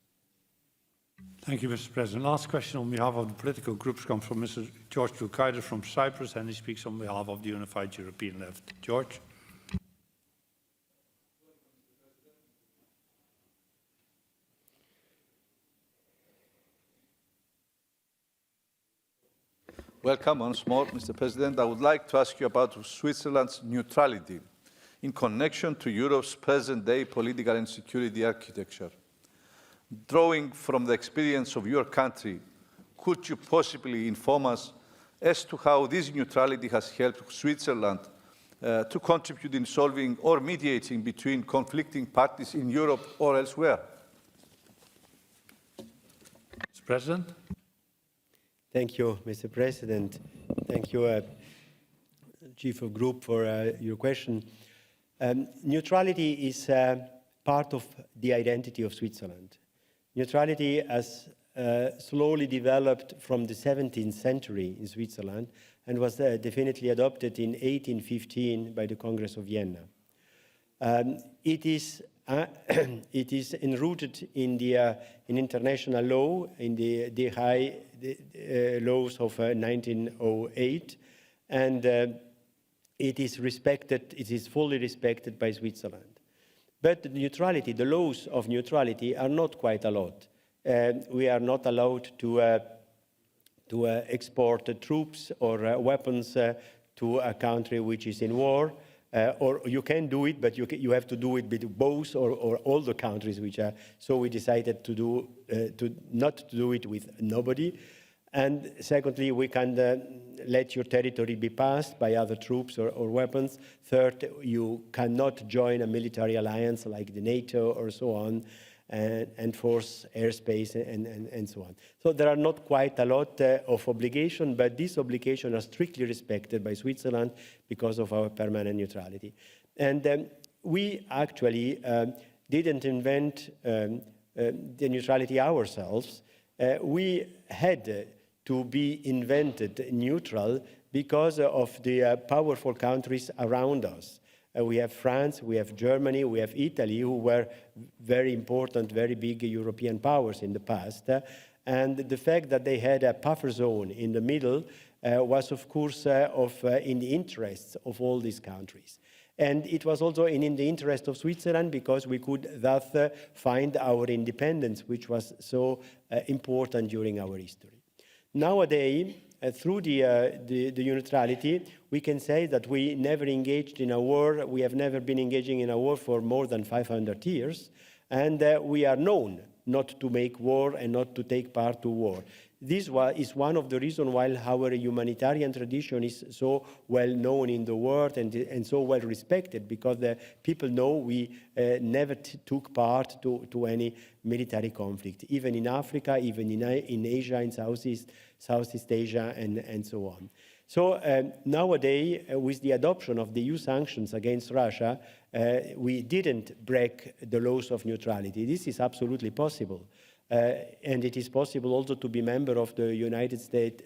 Thank you, Mr. President. Last question on behalf of the political groups comes from Mr. George Lukaitis from Cyprus, and he speaks on behalf of the Unified European Left. George. Welcome once more, Mr. President. I would like to ask you about Switzerland's neutrality in connection to Europe's present-day political and security architecture. Drawing from the experience of your country, could you possibly inform us as to how this neutrality has helped Switzerland to contribute in solving or mediating between conflicting parties in Europe or elsewhere? Mr. President. Thank you, Mr. President. Thank you, Chief of Group, for your question. Neutrality is part of the identity of Switzerland. Neutrality has slowly developed from the 17th century in Switzerland and was definitely adopted in 1815 by the Congress of Vienna. It is enrooted in international law, in the high laws of 1908, and it is fully respected by Switzerland. But the neutrality, the laws of neutrality are not quite a lot. We are not allowed to export troops or weapons to a country which is in war. Or you can do it, but you have to do it with both or all the countries which are. So we decided to not do it with nobody. And secondly, we can let your territory be passed by other troops or weapons. Third, you cannot join a military alliance like the NATO or so on, and force airspace and so on. So there are not quite a lot of obligation, but these obligations are strictly respected by Switzerland because of our permanent neutrality. And we actually didn't invent the neutrality ourselves. We had to be invented neutral because of the powerful countries around us. We have France, we have Germany, we have Italy, who were very important, very big European powers in the past. And the fact that they had a buffer zone in the middle was, of course, in the interests of all these countries. And it was also in the interest of Switzerland because we could thus find our independence, which was so important during our history. Nowadays, through the neutrality, we can say that we never engaged in a war. We have never been engaging in a war for more than 500 years, and we are known not to make war and not to take part to war. This is one of the reasons why our humanitarian tradition is so well known in the world and so well respected, because the people know we never took part to any military conflict, even in Africa, even in Asia, in Southeast Asia, and so on. So nowadays, with the adoption of the EU sanctions against Russia, we didn't break the laws of neutrality. This is absolutely possible. and it is possible also to be member of the United States,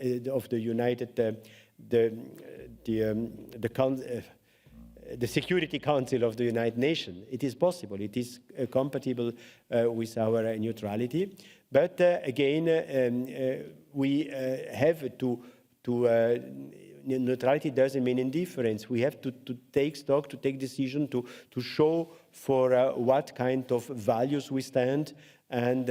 the Security Council of the United Nations. It is possible. It is compatible with our neutrality. But again, we have to neutrality doesn't mean indifference. We have to take stock, to take decision, to show for what kind of values we stand and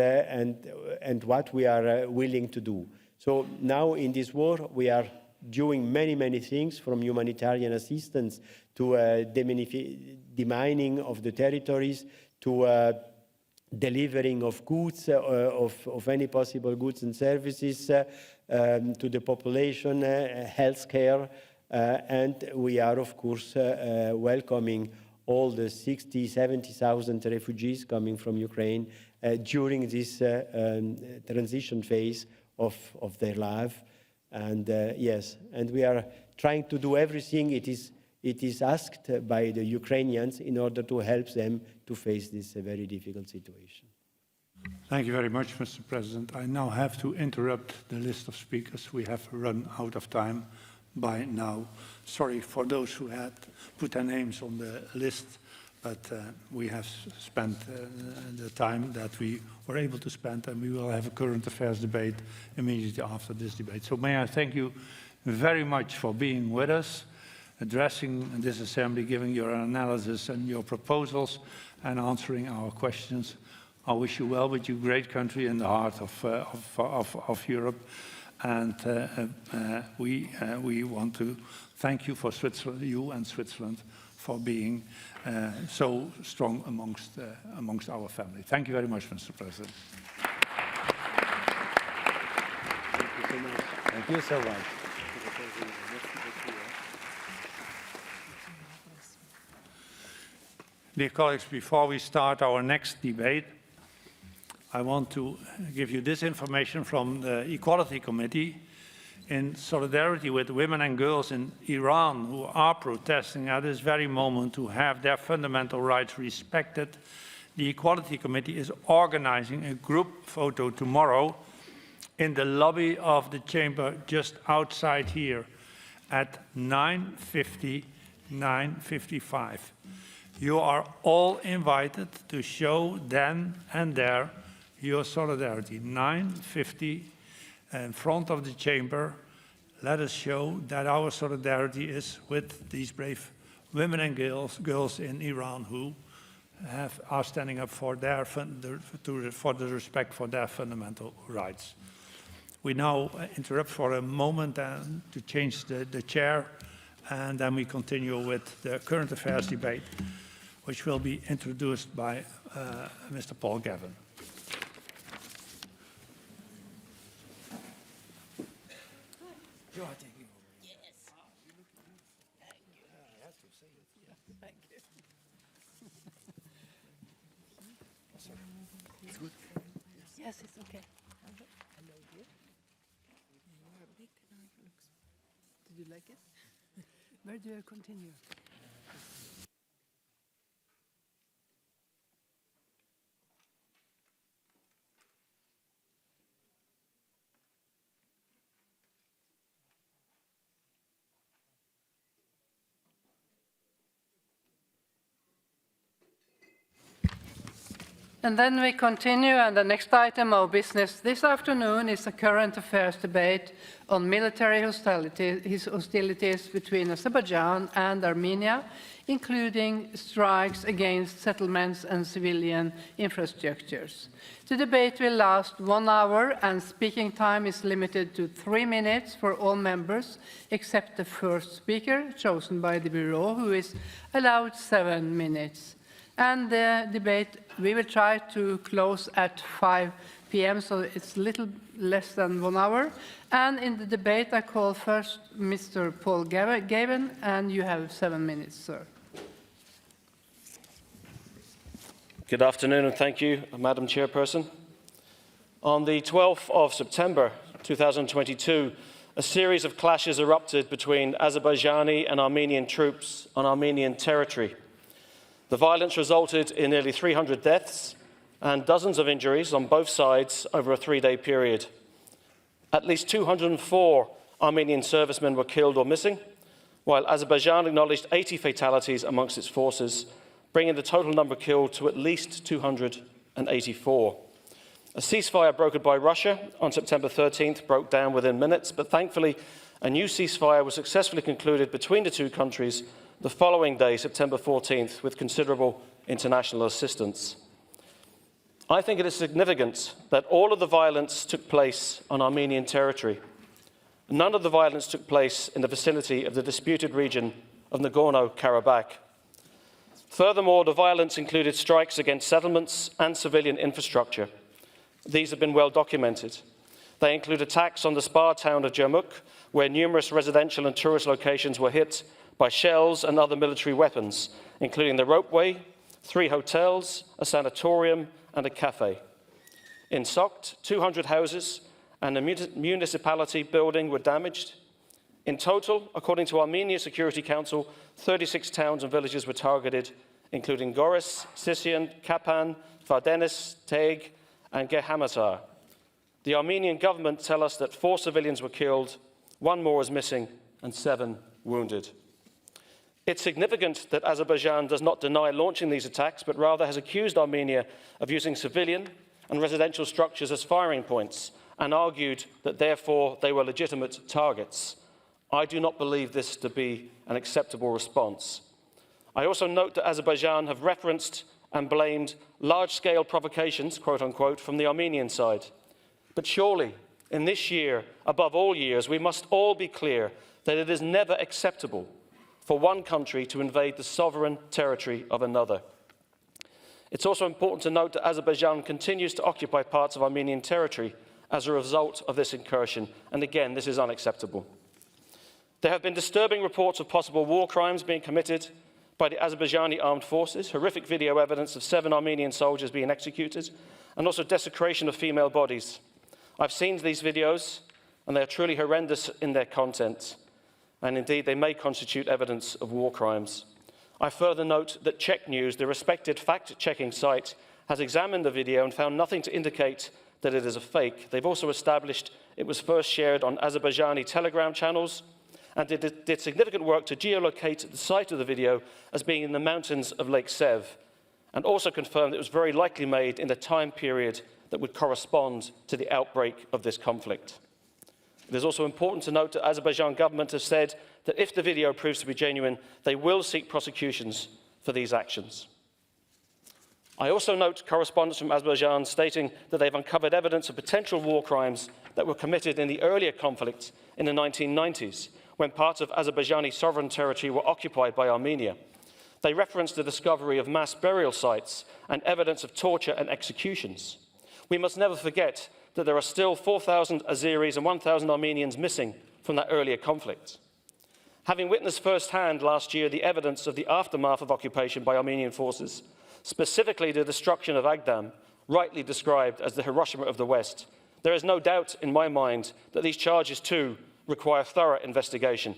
what we are willing to do. So now in this war, we are doing many things, from humanitarian assistance to demining of the territories, to delivering of goods, of any possible goods and services to the population, healthcare, and we are, of course, welcoming all the 60,000, 70,000 refugees coming from Ukraine during this transition phase of their life. And yes, and we are trying to do everything it is asked by the Ukrainians in order to help them to face this very difficult situation. Thank you very much, Mr. President. I now have to interrupt the list of speakers. We have run out of time by now. Sorry for those who had put their names on the list, but we have spent the time that we were able to spend, and we will have a current affairs debate immediately after this debate. So may I thank you very much for being with us, addressing this assembly, giving your analysis and your proposals, and answering our questions. I wish you well with your great country in the heart of Europe. And we want to thank you for Switzerland, you and Switzerland, for being so strong amongst our family. Thank you very much, Mr. President. Thank you so much. Thank you so much. Dear colleagues, before we start our next debate, I want to give you this information from the Equality Committee. In solidarity with women and girls in Iran who are protesting at this very moment to have their fundamental rights respected, the Equality Committee is organizing a group photo tomorrow in the lobby of the chamber just outside here at 9:50, 9:55. You are all invited to show then and there your solidarity. 9:50 in front of the chamber. Let us show that our solidarity is with these brave women and girls in Iran who are standing up for for the respect for their fundamental rights. We now interrupt for a moment to change the chair, and then we continue with the current affairs debate, which will be introduced by Mr. Paul Gavin. Yes, it's okay. Did you like it? Where do you continue? And then we continue, and the next item of business this afternoon is a current affairs debate on military hostilities between Azerbaijan and Armenia, including strikes against settlements and civilian infrastructures. The debate will last 1 hour, and speaking time is limited to 3 minutes for all members, except the first speaker, chosen by the Bureau, who is allowed 7 minutes. And the debate, we will try to close at 5 p.m., so it's a little less than 1 hour. And in the debate, I call first Mr. Paul Gavin, and you have 7 minutes, sir. Good afternoon, and thank you, Madam Chairperson. On the 12th of September 2022, a series of clashes erupted between Azerbaijani and Armenian troops on Armenian territory. The violence resulted in nearly 300 deaths and dozens of injuries on both sides over a 3-day period. At least 204 Armenian servicemen were killed or missing, while Azerbaijan acknowledged 80 fatalities amongst its forces, bringing the total number killed to at least 284. A ceasefire brokered by Russia on September 13th broke down within minutes, but thankfully a new ceasefire was successfully concluded between the two countries the following day, September 14th, with considerable international assistance. I think it is significant that all of the violence took place on Armenian territory. None of the violence took place in the vicinity of the disputed region of Nagorno-Karabakh. Furthermore, the violence included strikes against settlements and civilian infrastructure. These have been well documented. They include attacks on the spa town of Jermuk, where numerous residential and tourist locations were hit by shells and other military weapons, including the ropeway, 3 hotels, a sanatorium, and a cafe. In Sokt, 200 houses and a municipality building were damaged. In total, according to Armenia Security Council, 36 towns and villages were targeted, including Goris, Sisian, Kapan, Vardenis, Teg, and Gehamatar. The Armenian government tell us that 4 civilians were killed, 1 more is missing, and 7 wounded. It's significant that Azerbaijan does not deny launching these attacks, but rather has accused Armenia of using civilian and residential structures as firing points, and argued that therefore they were legitimate targets. I do not believe this to be an acceptable response. I also note that Azerbaijan have referenced and blamed large-scale provocations, quote unquote, from the Armenian side. But surely, in this year, above all years, we must all be clear that it is never acceptable for one country to invade the sovereign territory of another. It's also important to note that Azerbaijan continues to occupy parts of Armenian territory as a result of this incursion, and again, this is unacceptable. There have been disturbing reports of possible war crimes being committed by the Azerbaijani armed forces, horrific video evidence of 7 Armenian soldiers being executed, and also desecration of female bodies. I've seen these videos, and they are truly horrendous in their content, and indeed they may constitute evidence of war crimes. I further note that Czech News, the respected fact-checking site, has examined the video and found nothing to indicate that it is a fake. They've also established it was first shared on Azerbaijani Telegram channels, and did significant work to geolocate the site of the video as being in the mountains of Lake Sev, and also confirmed it was very likely made in the time period that would correspond to the outbreak of this conflict. It is also important to note that the Azerbaijan government has said that if the video proves to be genuine, they will seek prosecutions for these actions. I also note correspondence from Azerbaijan stating that they've uncovered evidence of potential war crimes that were committed in the earlier conflict in the 1990s, when parts of Azerbaijani sovereign territory were occupied by Armenia. They referenced the discovery of mass burial sites and evidence of torture and executions. We must never forget that there are still 4,000 Azeris and 1,000 Armenians missing from that earlier conflict. Having witnessed firsthand last year the evidence of the aftermath of occupation by Armenian forces, specifically the destruction of Agdam, rightly described as the Hiroshima of the West, there is no doubt in my mind that these charges too require thorough investigation.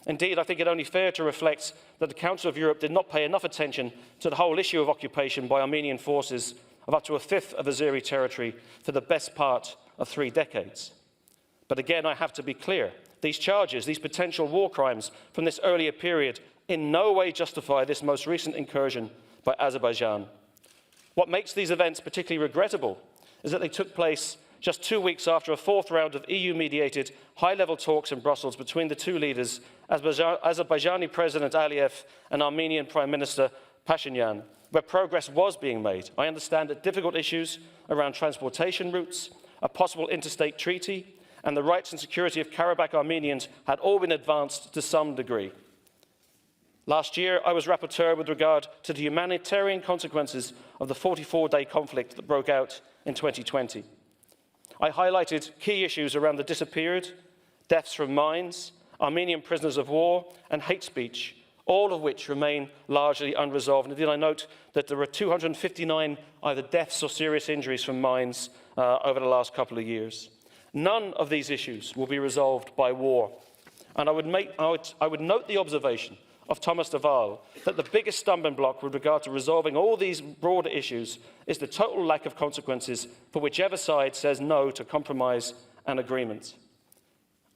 Indeed, I think it only fair to reflect that the Council of Europe did not pay enough attention to the whole issue of occupation by Armenian forces of up to a fifth of Azeri territory for the best part of 3 decades. But again, I have to be clear. These charges, these potential war crimes from this earlier period, in no way justify this most recent incursion by Azerbaijan. What makes these events particularly regrettable is that they took place just 2 weeks after a 4th round of EU-mediated high-level talks in Brussels between the 2 leaders, Azerbaijani President Aliyev and Armenian Prime Minister Pashinyan, where progress was being made. I understand that difficult issues around transportation routes, a possible interstate treaty, and the rights and security of Karabakh Armenians had all been advanced to some degree. Last year, I was rapporteur with regard to the humanitarian consequences of the 44-day conflict that broke out in 2020. I highlighted key issues around the disappeared, deaths from mines, Armenian prisoners of war, and hate speech, all of which remain largely unresolved. Indeed, I note that there were 259 either deaths or serious injuries from mines over the last couple of years. None of these issues will be resolved by war. And I would note the observation of Thomas de Waal that the biggest stumbling block with regard to resolving all these broader issues is the total lack of consequences for whichever side says no to compromise and agreement.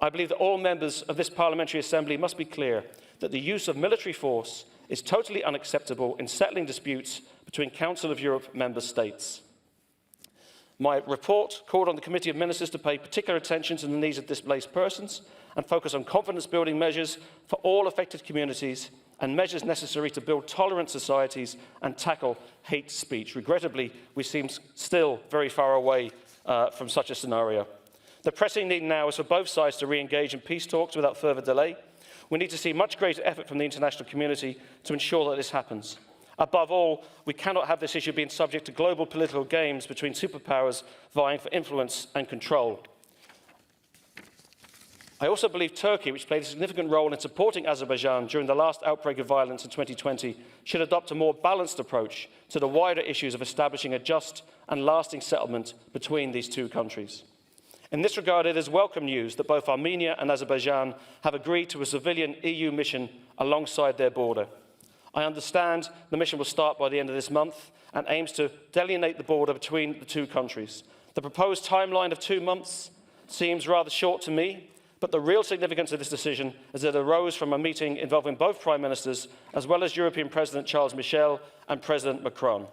I believe that all members of this Parliamentary Assembly must be clear that the use of military force is totally unacceptable in settling disputes between Council of Europe member states. My report called on the Committee of Ministers to pay particular attention to the needs of displaced persons and focus on confidence-building measures for all affected communities and measures necessary to build tolerant societies and tackle hate speech. Regrettably, we seem still very far away from such a scenario. The pressing need now is for both sides to re-engage in peace talks without further delay. We need to see much greater effort from the international community to ensure that this happens. Above all, we cannot have this issue being subject to global political games between superpowers vying for influence and control. I also believe Turkey, which played a significant role in supporting Azerbaijan during the last outbreak of violence in 2020, should adopt a more balanced approach to the wider issues of establishing a just and lasting settlement between these two countries. In this regard, it is welcome news that both Armenia and Azerbaijan have agreed to a civilian EU mission alongside their border. I understand the mission will start by the end of this month and aims to delineate the border between the two countries. The proposed timeline of 2 months seems rather short to me, but the real significance of this decision is that it arose from a meeting involving both Prime Ministers, as well as European President Charles Michel and President Macron.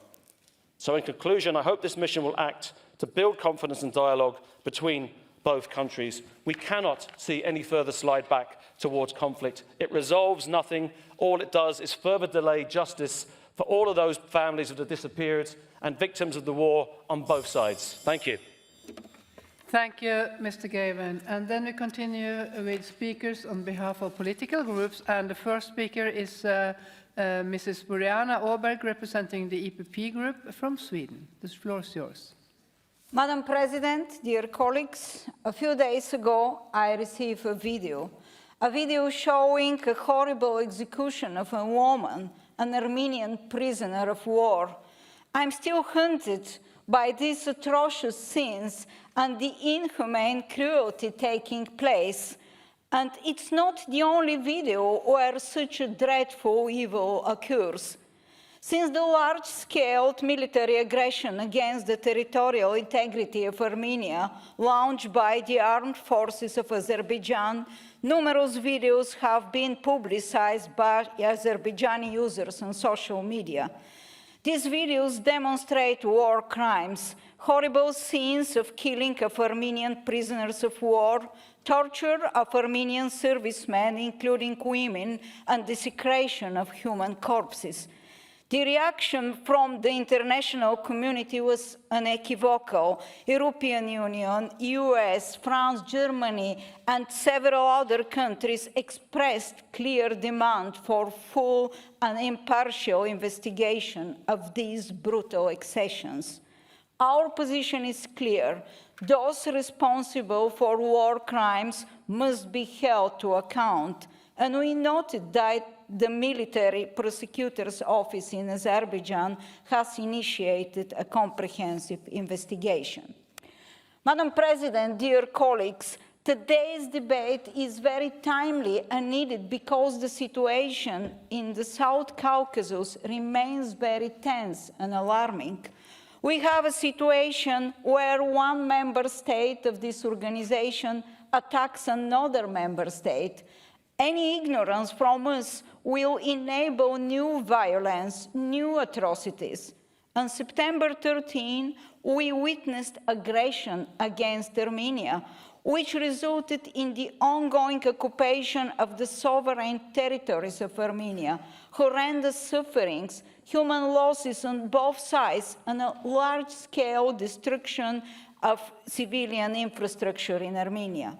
So in conclusion, I hope this mission will act to build confidence and dialogue between both countries. We cannot see any further slide back towards conflict. It resolves nothing. All it does is further delay justice for all of those families that have disappeared and victims of the war on both sides. Thank you. Thank you, Mr. Gavin. And then we continue with speakers on behalf of political groups. And the first speaker is Mrs. Boriana Åberg, representing the EPP group from Sweden. The floor is yours. Madam President, dear colleagues, a few days ago I received a video showing a horrible execution of a woman, an Armenian prisoner of war. I'm still haunted by these atrocious scenes and the inhumane cruelty taking place. And it's not the only video where such a dreadful evil occurs. Since the large-scale military aggression against the territorial integrity of Armenia launched by the armed forces of Azerbaijan, numerous videos have been publicized by Azerbaijani users on social media. These videos demonstrate war crimes, horrible scenes of killing of Armenian prisoners of war, torture of Armenian servicemen, including women, and desecration of human corpses. The reaction from the international community was unequivocal. European Union, US, France, Germany, and several other countries expressed clear demand for full and impartial investigation of these brutal excessions. Our position is clear. Those responsible for war crimes must be held to account. And we noted that the military prosecutor's office in Azerbaijan has initiated a comprehensive investigation. Madam President, dear colleagues, today's debate is very timely and needed because the situation in the South Caucasus remains very tense and alarming. We have a situation where one member state of this organization attacks another member state. Any ignorance from us will enable new violence, new atrocities. On September 13, we witnessed aggression against Armenia, which resulted in the ongoing occupation of the sovereign territories of Armenia, horrendous sufferings, human losses on both sides, and a large-scale destruction of civilian infrastructure in Armenia.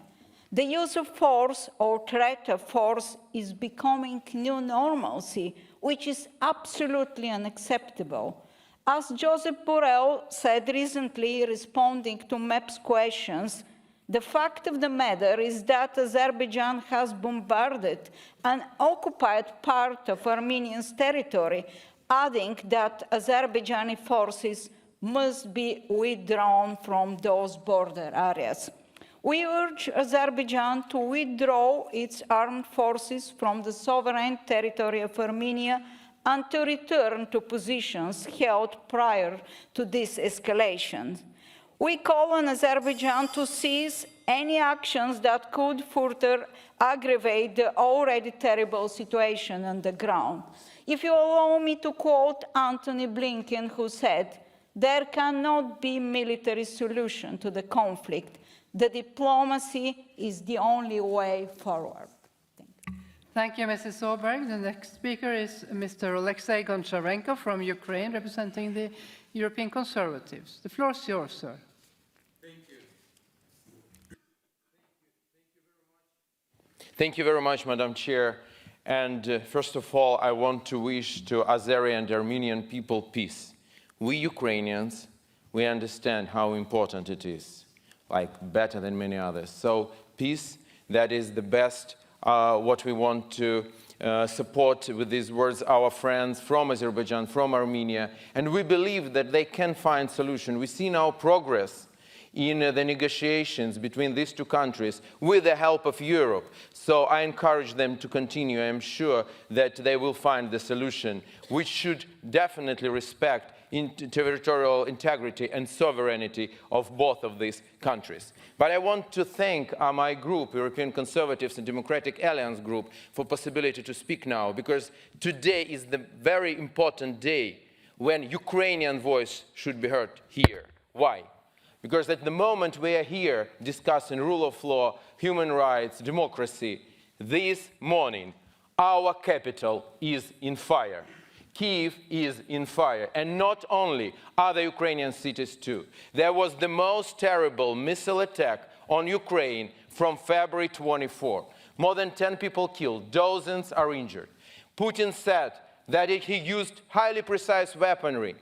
The use of force or threat of force is becoming new normalcy, which is absolutely unacceptable. As Joseph Borrell said recently, responding to MEP's questions, the fact of the matter is that Azerbaijan has bombarded and occupied part of Armenia's territory, adding that Azerbaijani forces must be withdrawn from those border areas. We urge Azerbaijan to withdraw its armed forces from the sovereign territory of Armenia and to return to positions held prior to this escalation. We call on Azerbaijan to cease any actions that could further aggravate the already terrible situation on the ground. If you allow me to quote Antony Blinken, who said, "There cannot be military solution to the conflict. The diplomacy is the only way forward." Thank you, Mrs. Solberg. The next speaker is Mr. Alexei Goncharenko from Ukraine, representing the European Conservatives. The floor is yours, sir. Thank you very much, Madam Chair. And first of all, I want to wish to Azeri and Armenian people peace. We Ukrainians, we understand how important it is, like better than many others. So peace, that is the best, what we want to support with these words our friends from Azerbaijan, from Armenia. And we believe that they can find solution. We see now progress in the negotiations between these two countries with the help of Europe. So I encourage them to continue. I am sure that they will find the solution, which should definitely respect territorial integrity and sovereignty of both of these countries. But I want to thank my group, European Conservatives and Democratic Alliance Group, for the possibility to speak now, because today is the very important day when Ukrainian voice should be heard here. Why? Because at the moment we are here discussing rule of law, human rights, democracy, this morning our capital is in fire. Kyiv is in fire, and not only other Ukrainian cities too. There was the most terrible missile attack on Ukraine from February 24. More than 10 people killed, dozens are injured. Putin said that he used highly precise weaponry.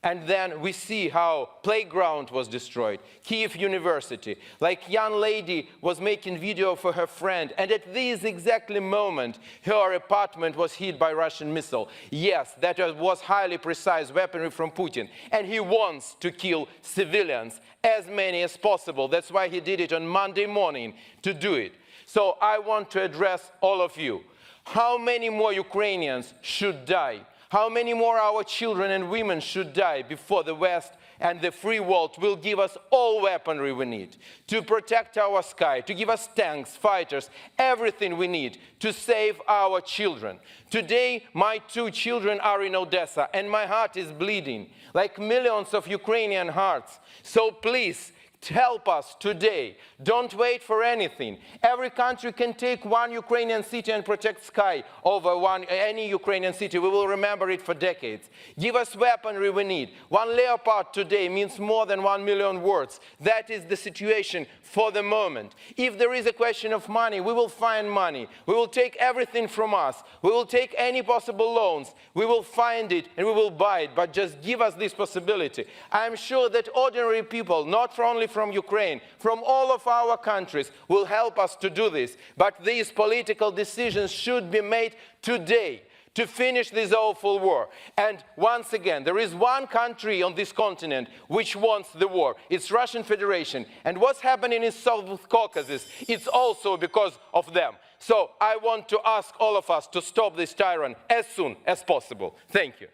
And then we see how playground was destroyed, Kyiv University, like young lady was making video for her friend, and at this exactly moment, her apartment was hit by Russian missile. Yes, that was highly precise weaponry from Putin, and he wants to kill civilians, as many as possible. That's why he did it on Monday morning to do it. So I want to address all of you. How many more Ukrainians should die? How many more our children and women should die before the West and the free world will give us all weaponry we need to protect our sky, to give us tanks, fighters, everything we need to save our children? Today, my 2 children are in Odessa, and my heart is bleeding, like millions of Ukrainian hearts. So please, help us today. Don't wait for anything. Every country can take one Ukrainian city and protect sky over any Ukrainian city. We will remember it for decades. Give us weaponry we need. One Leopard today means more than 1 million words. That is the situation for the moment. If there is a question of money, we will find money. We will take everything from us. We will take any possible loans. We will find it and we will buy it, but just give us this possibility. I am sure that ordinary people, not only from Ukraine, from all of our countries, will help us to do this. But these political decisions should be made today to finish this awful war. And once again, there is one country on this continent which wants the war. It's Russian Federation. And what's happening in South Caucasus, it's also because of them. So I want to ask all of us to stop this tyrant as soon as possible. Thank you.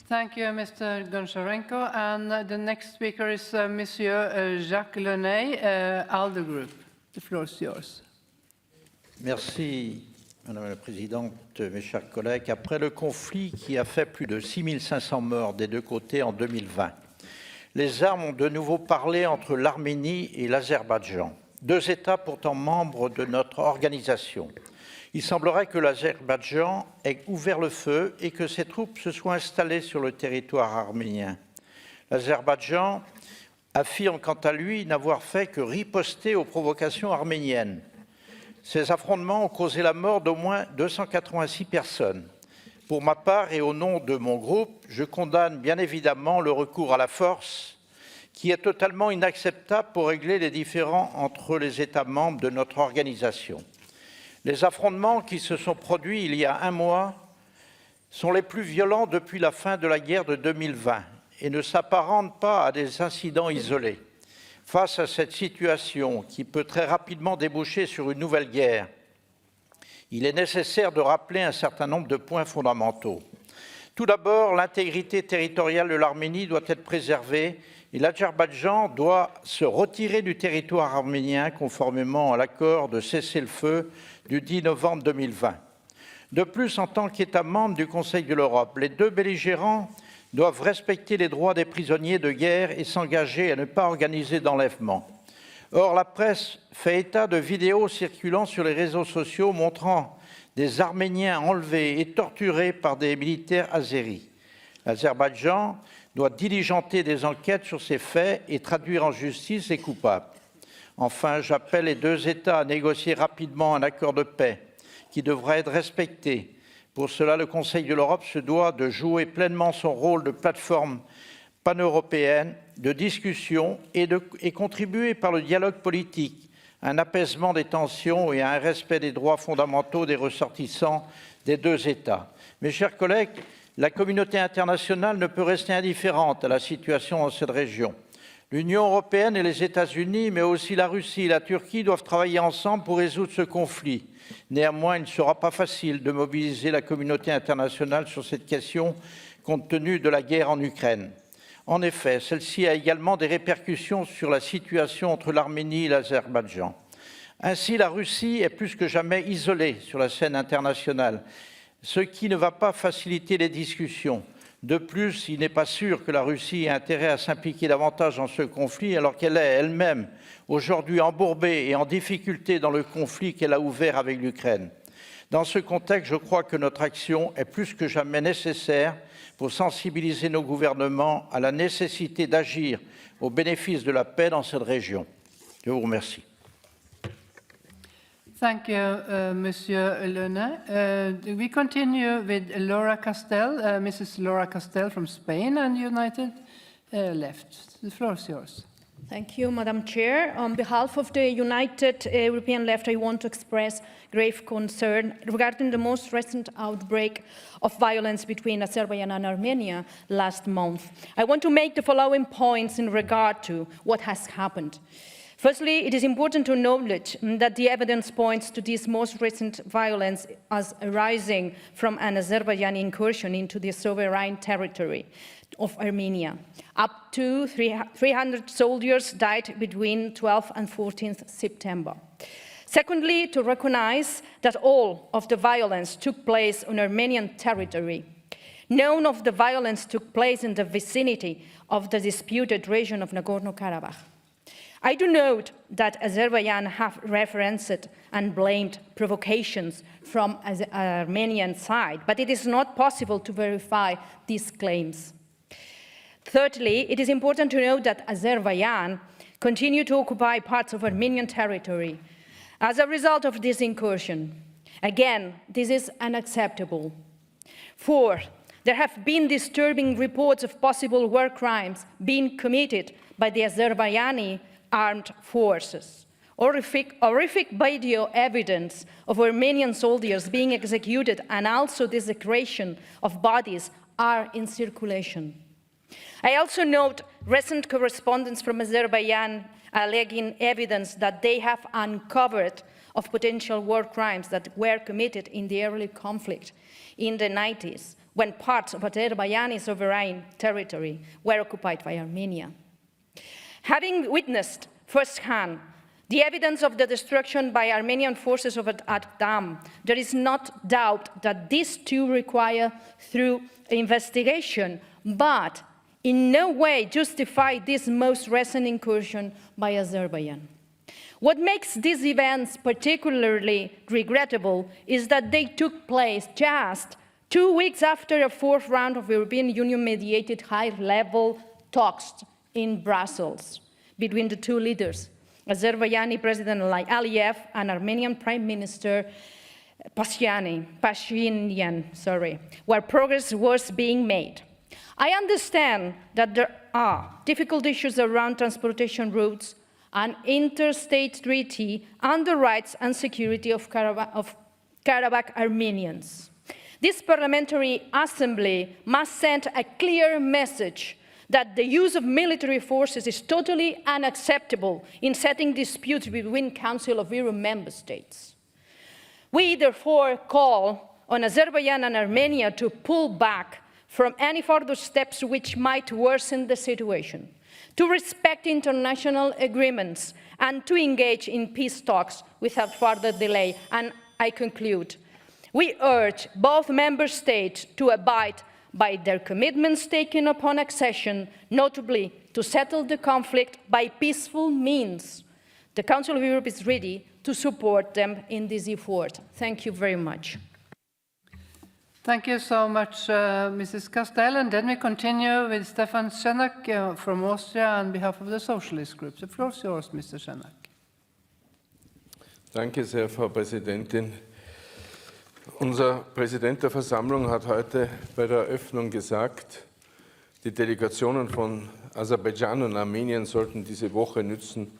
Thank you, Mr. Goncharenko. And the next speaker is Monsieur Jacques Lenay, ALDE Group. The floor is yours. Merci, Madame la Présidente, mes chers collègues. Après le conflit qui a fait plus de 6500 morts des deux côtés en 2020, les armes ont de nouveau parlé entre l'Arménie et l'Azerbaïdjan, 2 États pourtant membres de notre organisation. Il semblerait que l'Azerbaïdjan ait ouvert le feu et que ses troupes se soient installées sur le territoire arménien. L'Azerbaïdjan affirme quant à lui n'avoir fait que riposter aux provocations arméniennes. Ces affrontements ont causé la mort d'au moins 286 personnes. Pour ma part et au nom de mon groupe, je condamne bien évidemment le recours à la force qui est totalement inacceptable pour régler les différends entre les États membres de notre organisation. Les affrontements qui se sont produits il y a un mois sont les plus violents depuis la fin de la guerre de 2020 et ne s'apparentent pas à des incidents isolés. Face à cette situation qui peut très rapidement déboucher sur une nouvelle guerre, il est nécessaire de rappeler un certain nombre de points fondamentaux. Tout d'abord, l'intégrité territoriale de l'Arménie doit être préservée et l'Azerbaïdjan doit se retirer du territoire arménien conformément à l'accord de cessez-le-feu du 10 novembre 2020. De plus, en tant qu'État membre du Conseil de l'Europe, les deux belligérants doivent respecter les droits des prisonniers de guerre et s'engager à ne pas organiser d'enlèvement. Or, la presse fait état de vidéos circulant sur les réseaux sociaux montrant des Arméniens enlevés et torturés par des militaires azéris. L'Azerbaïdjan doit diligenter des enquêtes sur ces faits et traduire en justice les coupables. Enfin, j'appelle les deux États à négocier rapidement un accord de paix qui devra être respecté. Pour cela, le Conseil de l'Europe se doit de jouer pleinement son rôle de plateforme pan-européenne de discussion et contribuer par le dialogue politique à un apaisement des tensions et à un respect des droits fondamentaux des ressortissants des deux États. Mes chers collègues, la communauté internationale ne peut rester indifférente à la situation dans cette région. L'Union européenne et les États-Unis, mais aussi la Russie et la Turquie doivent travailler ensemble pour résoudre ce conflit. Néanmoins, il ne sera pas facile de mobiliser la communauté internationale sur cette question compte tenu de la guerre en Ukraine. En effet, celle-ci a également des répercussions sur la situation entre l'Arménie et l'Azerbaïdjan. Ainsi, la Russie est plus que jamais isolée sur la scène internationale, ce qui ne va pas faciliter les discussions. De plus, il n'est pas sûr que la Russie ait intérêt à s'impliquer davantage dans ce conflit, alors qu'elle est elle-même aujourd'hui embourbée et en difficulté dans le conflit qu'elle a ouvert avec l'Ukraine. Dans ce contexte, je crois que notre action est plus que jamais nécessaire pour sensibiliser nos gouvernements à la nécessité d'agir au bénéfice de la paix dans cette région. Je vous remercie. Thank you, Monsieur Luna. We continue with Laura Castel, Mrs. Laura Castel from Spain and United Left. The floor is yours. Thank you, Madam Chair. On behalf of the United European Left, I want to express grave concern regarding the most recent outbreak of violence between Azerbaijan and Armenia last month. I want to make the following points in regard to what has happened. Firstly, it is important to acknowledge that the evidence points to this most recent violence as arising from an Azerbaijani incursion into the sovereign territory of Armenia. Up to 300 soldiers died between 12th and 14th September. Secondly, to recognize that all of the violence took place on Armenian territory. None of the violence took place in the vicinity of the disputed region of Nagorno-Karabakh. I do note that Azerbaijan have referenced and blamed provocations from the Armenian side, but it is not possible to verify these claims. Thirdly, it is important to note that Azerbaijan continued to occupy parts of Armenian territory as a result of this incursion. Again, this is unacceptable. Fourth, there have been disturbing reports of possible war crimes being committed by the Azerbaijani armed forces. Horrific video evidence of Armenian soldiers being executed and also desecration of bodies are in circulation. I also note recent correspondence from Azerbaijan alleging evidence that they have uncovered of potential war crimes that were committed in the early conflict in the 90s, when parts of Azerbaijani sovereign territory were occupied by Armenia. Having witnessed firsthand the evidence of the destruction by Armenian forces of Akdam, there is not doubt that these two require thorough investigation, but in no way justify this most recent incursion by Azerbaijan. What makes these events particularly regrettable is that they took place just 2 weeks after a fourth round of European Union-mediated high-level talks in Brussels between the two leaders, Azerbaijani President Aliyev and Armenian Prime Minister Pashinyan, where progress was being made. I understand that there are difficult issues around transportation routes and interstate treaty and the rights and security of Karabakh Armenians. This parliamentary assembly must send a clear message that the use of military forces is totally unacceptable in settling disputes between Council of Europe member states. We therefore call on Azerbaijan and Armenia to pull back from any further steps which might worsen the situation, to respect international agreements, and to engage in peace talks without further delay. And I conclude. We urge both member states to abide by their commitments taken upon accession, notably to settle the conflict by peaceful means. The Council of Europe is ready to support them in this effort. Thank you very much. Thank you so much, Mrs. Castell. And then we continue with Stefan Schenak from Austria on behalf of the Socialist Group. The floor is yours, Mr. Schenak. Danke sehr, Frau Präsidentin. Unser Präsident der Versammlung hat heute bei der Eröffnung gesagt, die Delegationen von Aserbaidschan und Armenien sollten diese Woche nützen,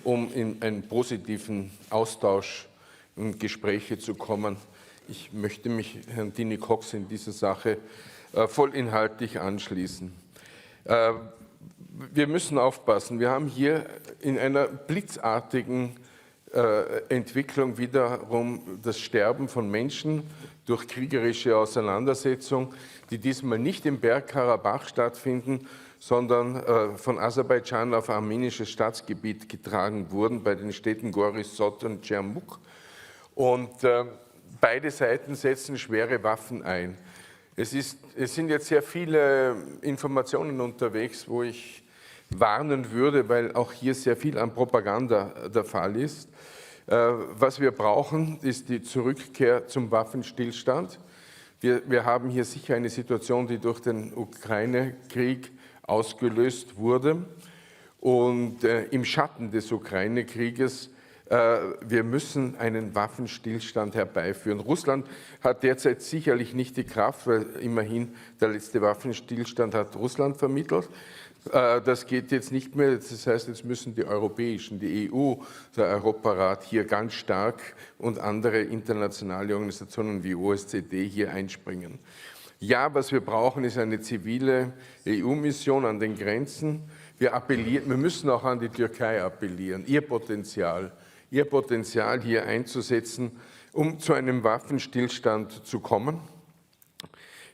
um in einen positiven Austausch und Gespräche zu kommen. Ich möchte mich Herrn Dini Cox in dieser Sache vollinhaltlich anschließen. Wir müssen aufpassen. Wir haben hier in einer blitzartigen Entwicklung wiederum das Sterben von Menschen durch kriegerische Auseinandersetzung, die diesmal nicht im Bergkarabach stattfinden, sondern von Aserbaidschan auf armenisches Staatsgebiet getragen wurden, bei den Städten Goris, Sot und Dschermuk. Und beide Seiten setzen schwere Waffen ein. Es sind jetzt sehr viele Informationen unterwegs, wo ich warnen würde, weil auch hier sehr viel an Propaganda der Fall ist. Was wir brauchen, ist die Zurückkehr zum Waffenstillstand. Wir haben hier sicher eine Situation, die durch den Ukraine-Krieg ausgelöst wurde. Und im Schatten des Ukraine-Krieges, wir müssen einen Waffenstillstand herbeiführen. Russland hat derzeit sicherlich nicht die Kraft, weil immerhin der letzte Waffenstillstand hat Russland vermittelt. Das geht jetzt nicht mehr. Das heißt, jetzt müssen die Europäischen, die EU, der Europarat hier ganz stark und andere internationale Organisationen wie OSZE hier einspringen. Ja, was wir brauchen, ist eine zivile EU-Mission an den Grenzen. Wir müssen auch an die Türkei appellieren, ihr Potenzial hier einzusetzen, um zu einem Waffenstillstand zu kommen.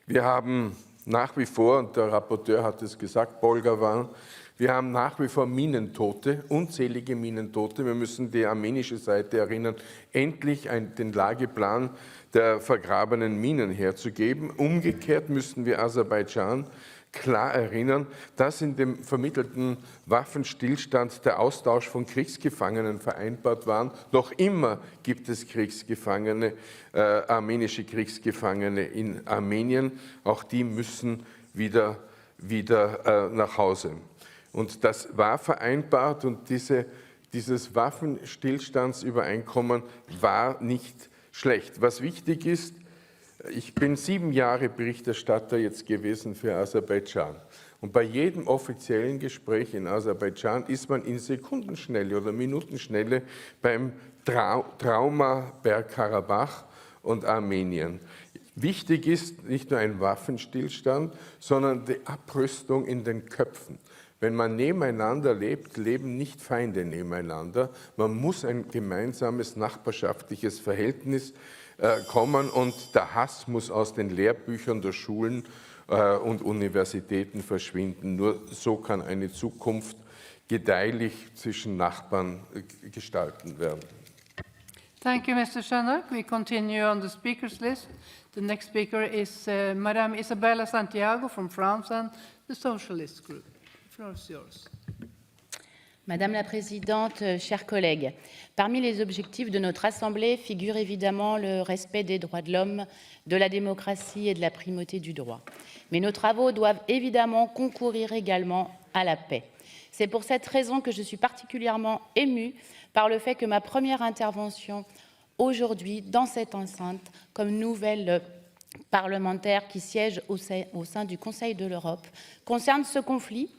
Wir haben nach wie vor, und der Rapporteur hat es gesagt, Bolgawan, wir haben nach wie vor Minentote, unzählige Minentote. Wir müssen die armenische Seite erinnern, endlich den Lageplan der vergrabenen Minen herzugeben. Umgekehrt müssen wir Aserbaidschan klar erinnern, dass in dem vermittelten Waffenstillstand der Austausch von Kriegsgefangenen vereinbart war. Noch immer gibt es Kriegsgefangene, armenische Kriegsgefangene in Armenien. Auch die müssen wieder nach Hause. Und das war vereinbart und dieses Waffenstillstandsübereinkommen war nicht schlecht. Was wichtig ist, ich bin 7 Jahre Berichterstatter jetzt gewesen für Aserbaidschan. Und bei jedem offiziellen Gespräch in Aserbaidschan ist man in Sekundenschnelle oder Minutenschnelle beim Trauma Bergkarabach und Armenien. Wichtig ist nicht nur ein Waffenstillstand, sondern die Abrüstung in den Köpfen. Wenn man nebeneinander lebt, leben nicht Feinde nebeneinander. Man muss ein gemeinsames nachbarschaftliches Verhältnis kommen und der Hass muss aus den Lehrbüchern der Schulen und Universitäten verschwinden. Nur so kann eine Zukunft gedeihlich zwischen Nachbarn gestalten werden. Thank you, Mr. Schenak. We continue on the speakers list. The next speaker is Madame Isabella Santiago from France and the Socialist Group. The floor is yours. Madame la Présidente, chers collègues, parmi les objectifs de notre Assemblée figure évidemment le respect des droits de l'homme, de la démocratie et de la primauté du droit. Mais nos travaux doivent évidemment concourir également à la paix. C'est pour cette raison que je suis particulièrement émue par le fait que ma première intervention aujourd'hui dans cette enceinte, comme nouvelle parlementaire qui siège au sein du Conseil de l'Europe, concerne ce conflit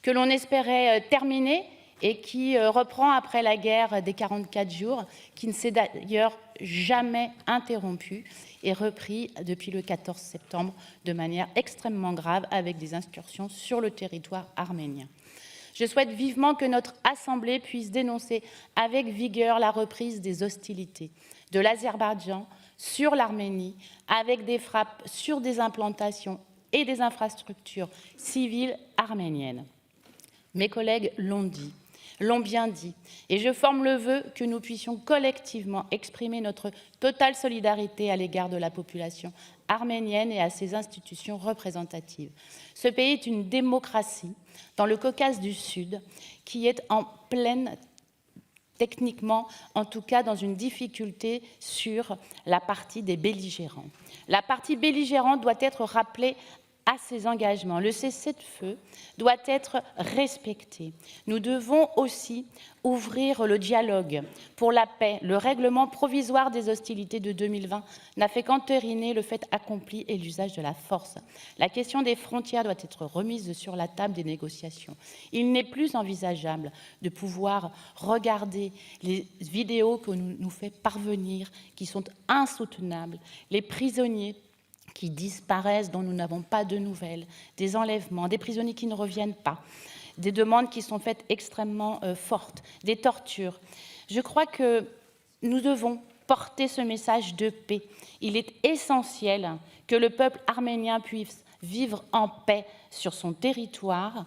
que l'on espérait terminer et qui reprend après la guerre des 44 jours, qui ne s'est d'ailleurs jamais interrompu et repris depuis le 14 septembre de manière extrêmement grave avec des incursions sur le territoire arménien. Je souhaite vivement que notre Assemblée puisse dénoncer avec vigueur la reprise des hostilités de l'Azerbaïdjan sur l'Arménie, avec des frappes sur des implantations et des infrastructures civiles arméniennes. Mes collègues l'ont bien dit, et je forme le vœu que nous puissions collectivement exprimer notre totale solidarité à l'égard de la population arménienne et à ses institutions représentatives. Ce pays est une démocratie dans le Caucase du Sud qui est en pleine, techniquement, en tout cas dans une difficulté sur la partie des belligérants. La partie belligérante doit être rappelée à ses engagements. Le cessez-le-feu doit être respecté. Nous devons aussi ouvrir le dialogue pour la paix. Le règlement provisoire des hostilités de 2020 n'a fait qu'entériner le fait accompli et l'usage de la force. La question des frontières doit être remise sur la table des négociations. Il n'est plus envisageable de pouvoir regarder les vidéos que nous fait parvenir, qui sont insoutenables, les prisonniers qui disparaissent, dont nous n'avons pas de nouvelles, des enlèvements, des prisonniers qui ne reviennent pas, des demandes qui sont faites extrêmement fortes, des tortures. Je crois que nous devons porter ce message de paix. Il est essentiel que le peuple arménien puisse vivre en paix sur son territoire,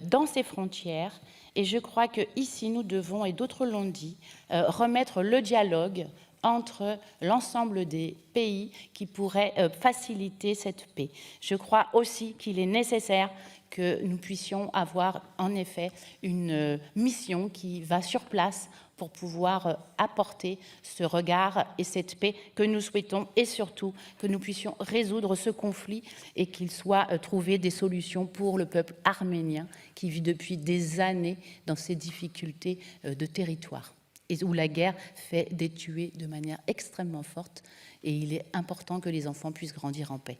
dans ses frontières. Et je crois qu'ici, nous devons, et d'autres l'ont dit, remettre le dialogue entre l'ensemble des pays qui pourraient faciliter cette paix. Je crois aussi qu'il est nécessaire que nous puissions avoir en effet une mission qui va sur place pour pouvoir apporter ce regard et cette paix que nous souhaitons, et surtout que nous puissions résoudre ce conflit et qu'il soit trouvé des solutions pour le peuple arménien qui vit depuis des années dans ces difficultés de territoire, et où la guerre fait des tués de manière extrêmement forte, et il est important que les enfants puissent grandir en paix.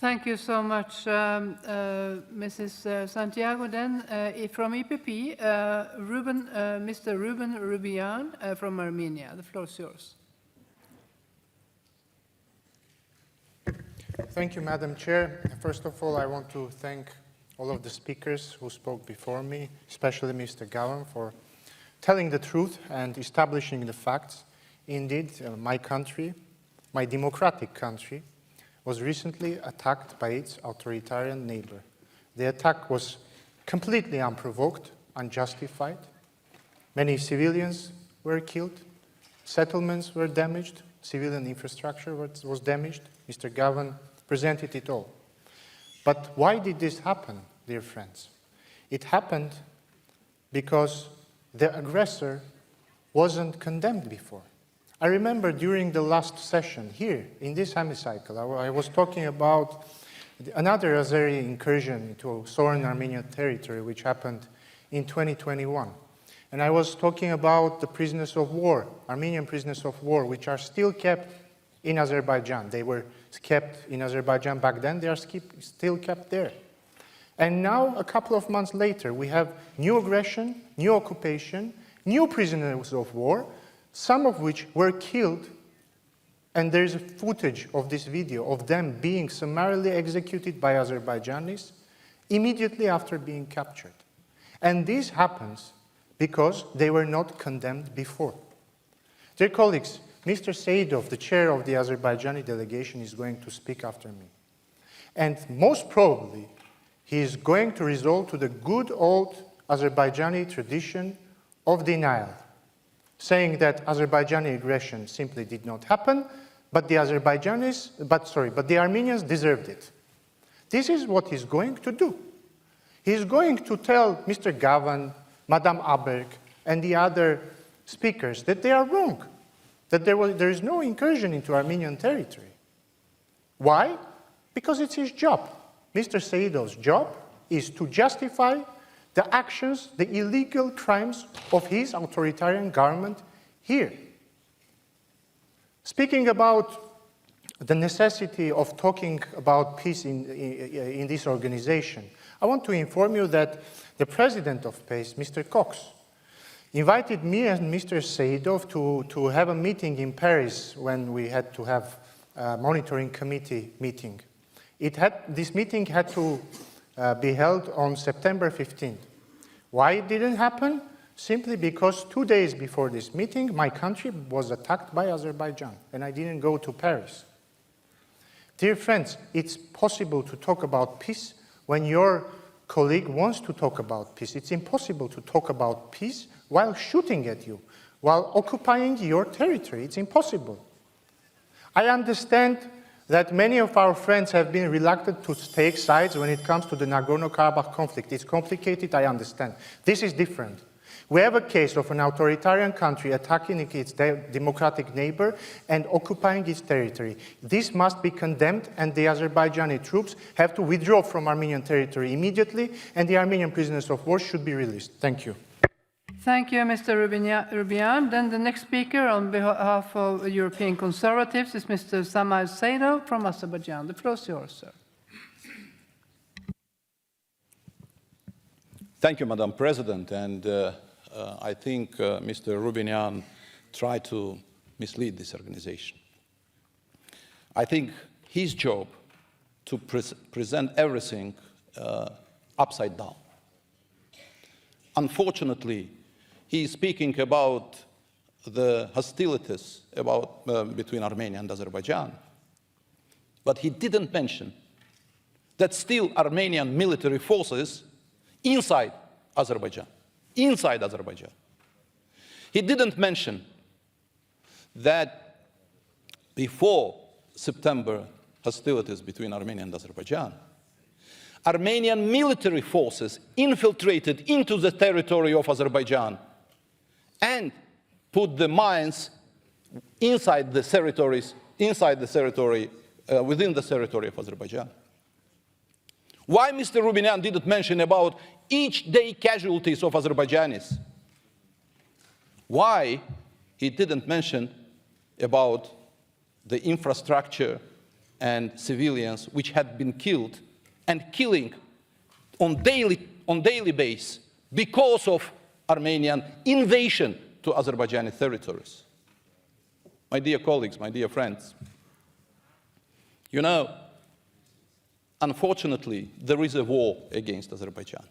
Thank you so much, Mrs. Santiago. Then, from EPP, Mr. Ruben Rubian from Armenia. The floor is yours. Thank you, Madam Chair. First of all, I want to thank all of the speakers who spoke before me, especially Mr. Gavan, for telling the truth and establishing the facts. Indeed, my country, my democratic country, was recently attacked by its authoritarian neighbor. The attack was completely unprovoked, unjustified. Many civilians were killed, settlements were damaged, civilian infrastructure was damaged. Mr. Gavan presented it all. But why did this happen, dear friends? It happened because the aggressor wasn't condemned before. I remember during the last session here in this hemicycle, I was talking about another Azeri incursion into sovereign Armenian territory, which happened in 2021. And I was talking about the prisoners of war, Armenian prisoners of war, which are still kept in Azerbaijan. They were kept in Azerbaijan back then, they are still kept there. And now, a couple of months later, we have new aggression, new occupation, new prisoners of war, some of which were killed, and there is footage of this video of them being summarily executed by Azerbaijanis immediately after being captured. And this happens because they were not condemned before. Dear colleagues, Mr. Seidov, the chair of the Azerbaijani delegation, is going to speak after me. And most probably, he is going to resort to the good old Azerbaijani tradition of denial, saying that Azerbaijani aggression simply did not happen, but the Armenians deserved it. This is what he's going to do. He's going to tell Mr. Gavan, Madame Aberg, and the other speakers that they are wrong, that there is no incursion into Armenian territory. Why? Because it's his job. Mr. Seidov's job is to justify the actions, the illegal crimes of his authoritarian government here. Speaking about the necessity of talking about peace in this organization, I want to inform you that the president of PACE, Mr. Cox, invited me and Mr. Saidov to have a meeting in Paris when we had to have a monitoring committee meeting. This meeting had to be held on September 15th. Why it didn't happen? Simply because 2 days before this meeting, my country was attacked by Azerbaijan, and I didn't go to Paris. Dear friends, it's possible to talk about peace when your colleague wants to talk about peace. It's impossible to talk about peace while shooting at you, while occupying your territory. It's impossible. I understand that many of our friends have been reluctant to take sides when it comes to the Nagorno-Karabakh conflict. It's complicated, I understand. This is different. We have a case of an authoritarian country attacking its democratic neighbor and occupying its territory. This must be condemned, and the Azerbaijani troops have to withdraw from Armenian territory immediately, and the Armenian prisoners of war should be released. Thank you. Thank you, Mr. Rubian. Then the next speaker on behalf of European Conservatives is Mr. Samir Saidov from Azerbaijan. The floor is yours, sir. Thank you, Madam President. And I think Mr. Rubian tried to mislead this organization. I think his job to present everything upside down. Unfortunately, he is speaking about the hostilities between Armenia and Azerbaijan. But he didn't mention that still Armenian military forces inside Azerbaijan. He didn't mention that before September hostilities between Armenia and Azerbaijan, Armenian military forces infiltrated into the territory of Azerbaijan and put the mines inside the territories, within the territory of Azerbaijan. Why Mr. Rubian didn't mention about each day casualties of Azerbaijanis? Why he didn't mention about the infrastructure and civilians which had been killed and killing on daily basis because of Armenian invasion to Azerbaijani territories? My dear colleagues, my dear friends, you know, unfortunately, there is a war against Azerbaijan.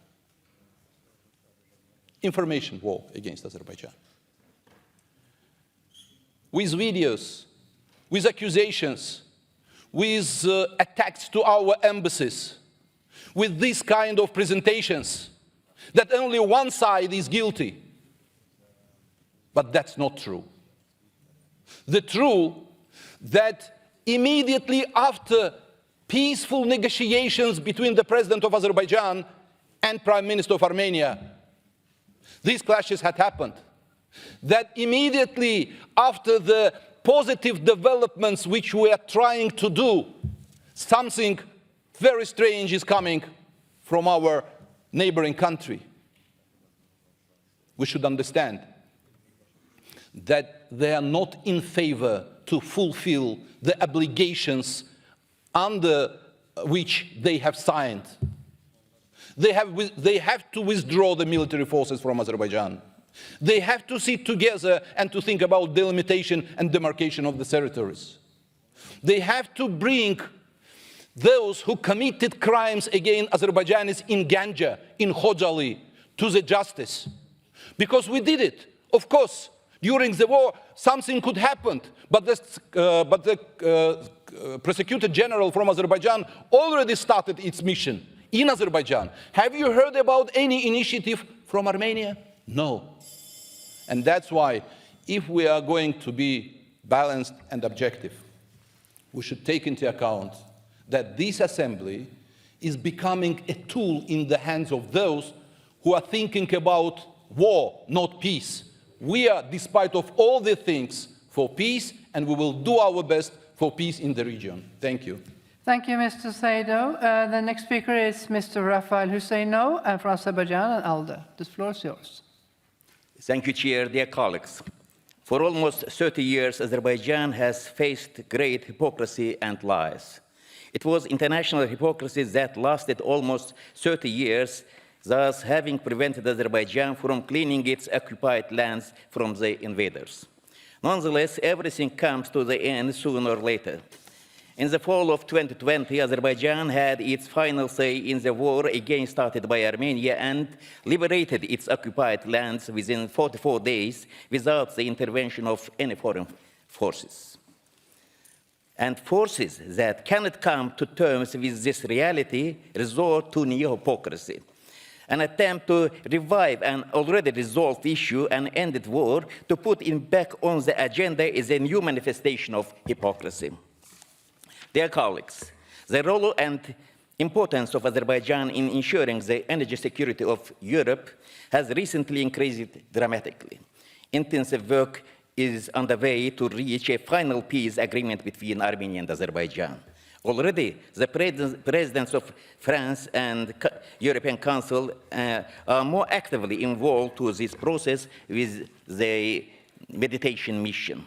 Information war against Azerbaijan. With videos, with accusations, with attacks to our embassies, with this kind of presentations, that only one side is guilty. But that's not true. The truth that immediately after peaceful negotiations between the President of Azerbaijan and Prime Minister of Armenia, these clashes had happened. That immediately after the positive developments which we are trying to do, something very strange is coming from our neighboring country. We should understand that they are not in favor to fulfill the obligations under which they have signed. They have to withdraw the military forces from Azerbaijan. They have to sit together and to think about delimitation and demarcation of the territories. They have to bring those who committed crimes against Azerbaijanis in Ganja, in Khojaly, to the justice. Because we did it. Of course, during the war, something could happen, but the prosecutor general from Azerbaijan already started its mission in Azerbaijan. Have you heard about any initiative from Armenia? No. And that's why, if we are going to be balanced and objective, we should take into account that this assembly is becoming a tool in the hands of those who are thinking about war, not peace. We are, despite of all the things, for peace, and we will do our best for peace in the region. Thank you. Thank you, Mr. Saidov. The next speaker is Mr. Rafael Husseino from Azerbaijan and ALDE. The floor is yours. Thank you, Chair. Dear colleagues, for almost 30 years, Azerbaijan has faced great hypocrisy and lies. It was international hypocrisy that lasted almost 30 years, thus having prevented Azerbaijan from cleaning its occupied lands from the invaders. Nonetheless, everything comes to the end sooner or later. In the fall of 2020, Azerbaijan had its final say in the war started by Armenia and liberated its occupied lands within 44 days without the intervention of any foreign forces. And forces that cannot come to terms with this reality resort to neo-hypocrisy. An attempt to revive an already resolved issue and ended war to put it back on the agenda is a new manifestation of hypocrisy. Dear colleagues, the role and importance of Azerbaijan in ensuring the energy security of Europe has recently increased dramatically. Intensive work is underway to reach a final peace agreement between Armenia and Azerbaijan. Already, the presidents of France and European Council are more actively involved in this process with the mediation mission.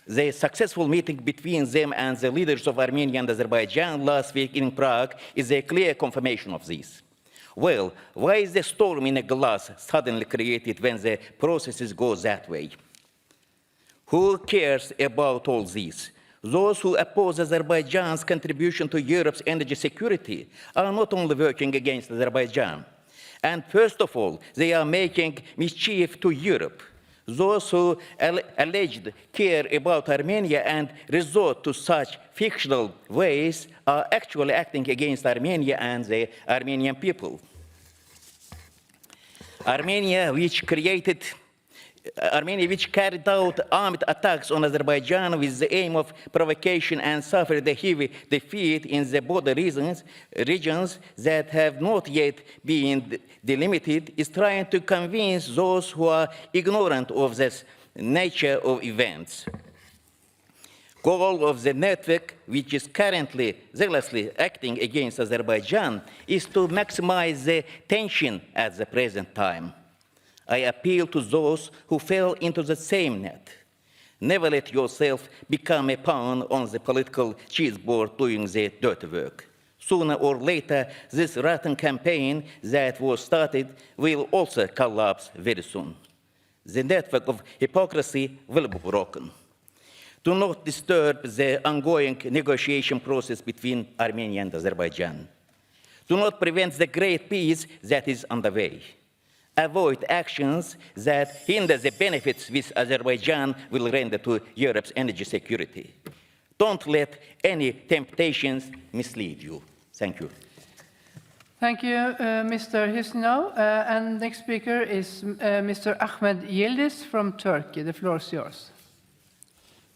The successful meeting between them and the leaders of Armenia and Azerbaijan last week in Prague is a clear confirmation of this. Well, why is the storm in a glass suddenly created when the processes go that way? Who cares about all this? Those who oppose Azerbaijan's contribution to Europe's energy security are not only working against Azerbaijan, and first of all, they are making mischief to Europe. Those who alleged care about Armenia and resort to such fictional ways are actually acting against Armenia and the Armenian people. Armenia, which carried out armed attacks on Azerbaijan with the aim of provocation and suffered a heavy defeat in the border regions that have not yet been delimited, is trying to convince those who are ignorant of this nature of events. Goal of the network, which is currently zealously acting against Azerbaijan, is to maximize the tension at the present time. I appeal to those who fell into the same net. Never let yourself become a pawn on the political chessboard doing the dirty work. Sooner or later, this rotten campaign that was started will also collapse very soon. The network of hypocrisy will be broken. Do not disturb the ongoing negotiation process between Armenia and Azerbaijan. Do not prevent the great peace that is underway. Avoid actions that hinder the benefits which Azerbaijan will render to Europe's energy security. Don't let any temptations mislead you. Thank you. Thank you, Mr. Hüsnü. And next speaker is Mr. Ahmed Yildiz from Turkey. The floor is yours.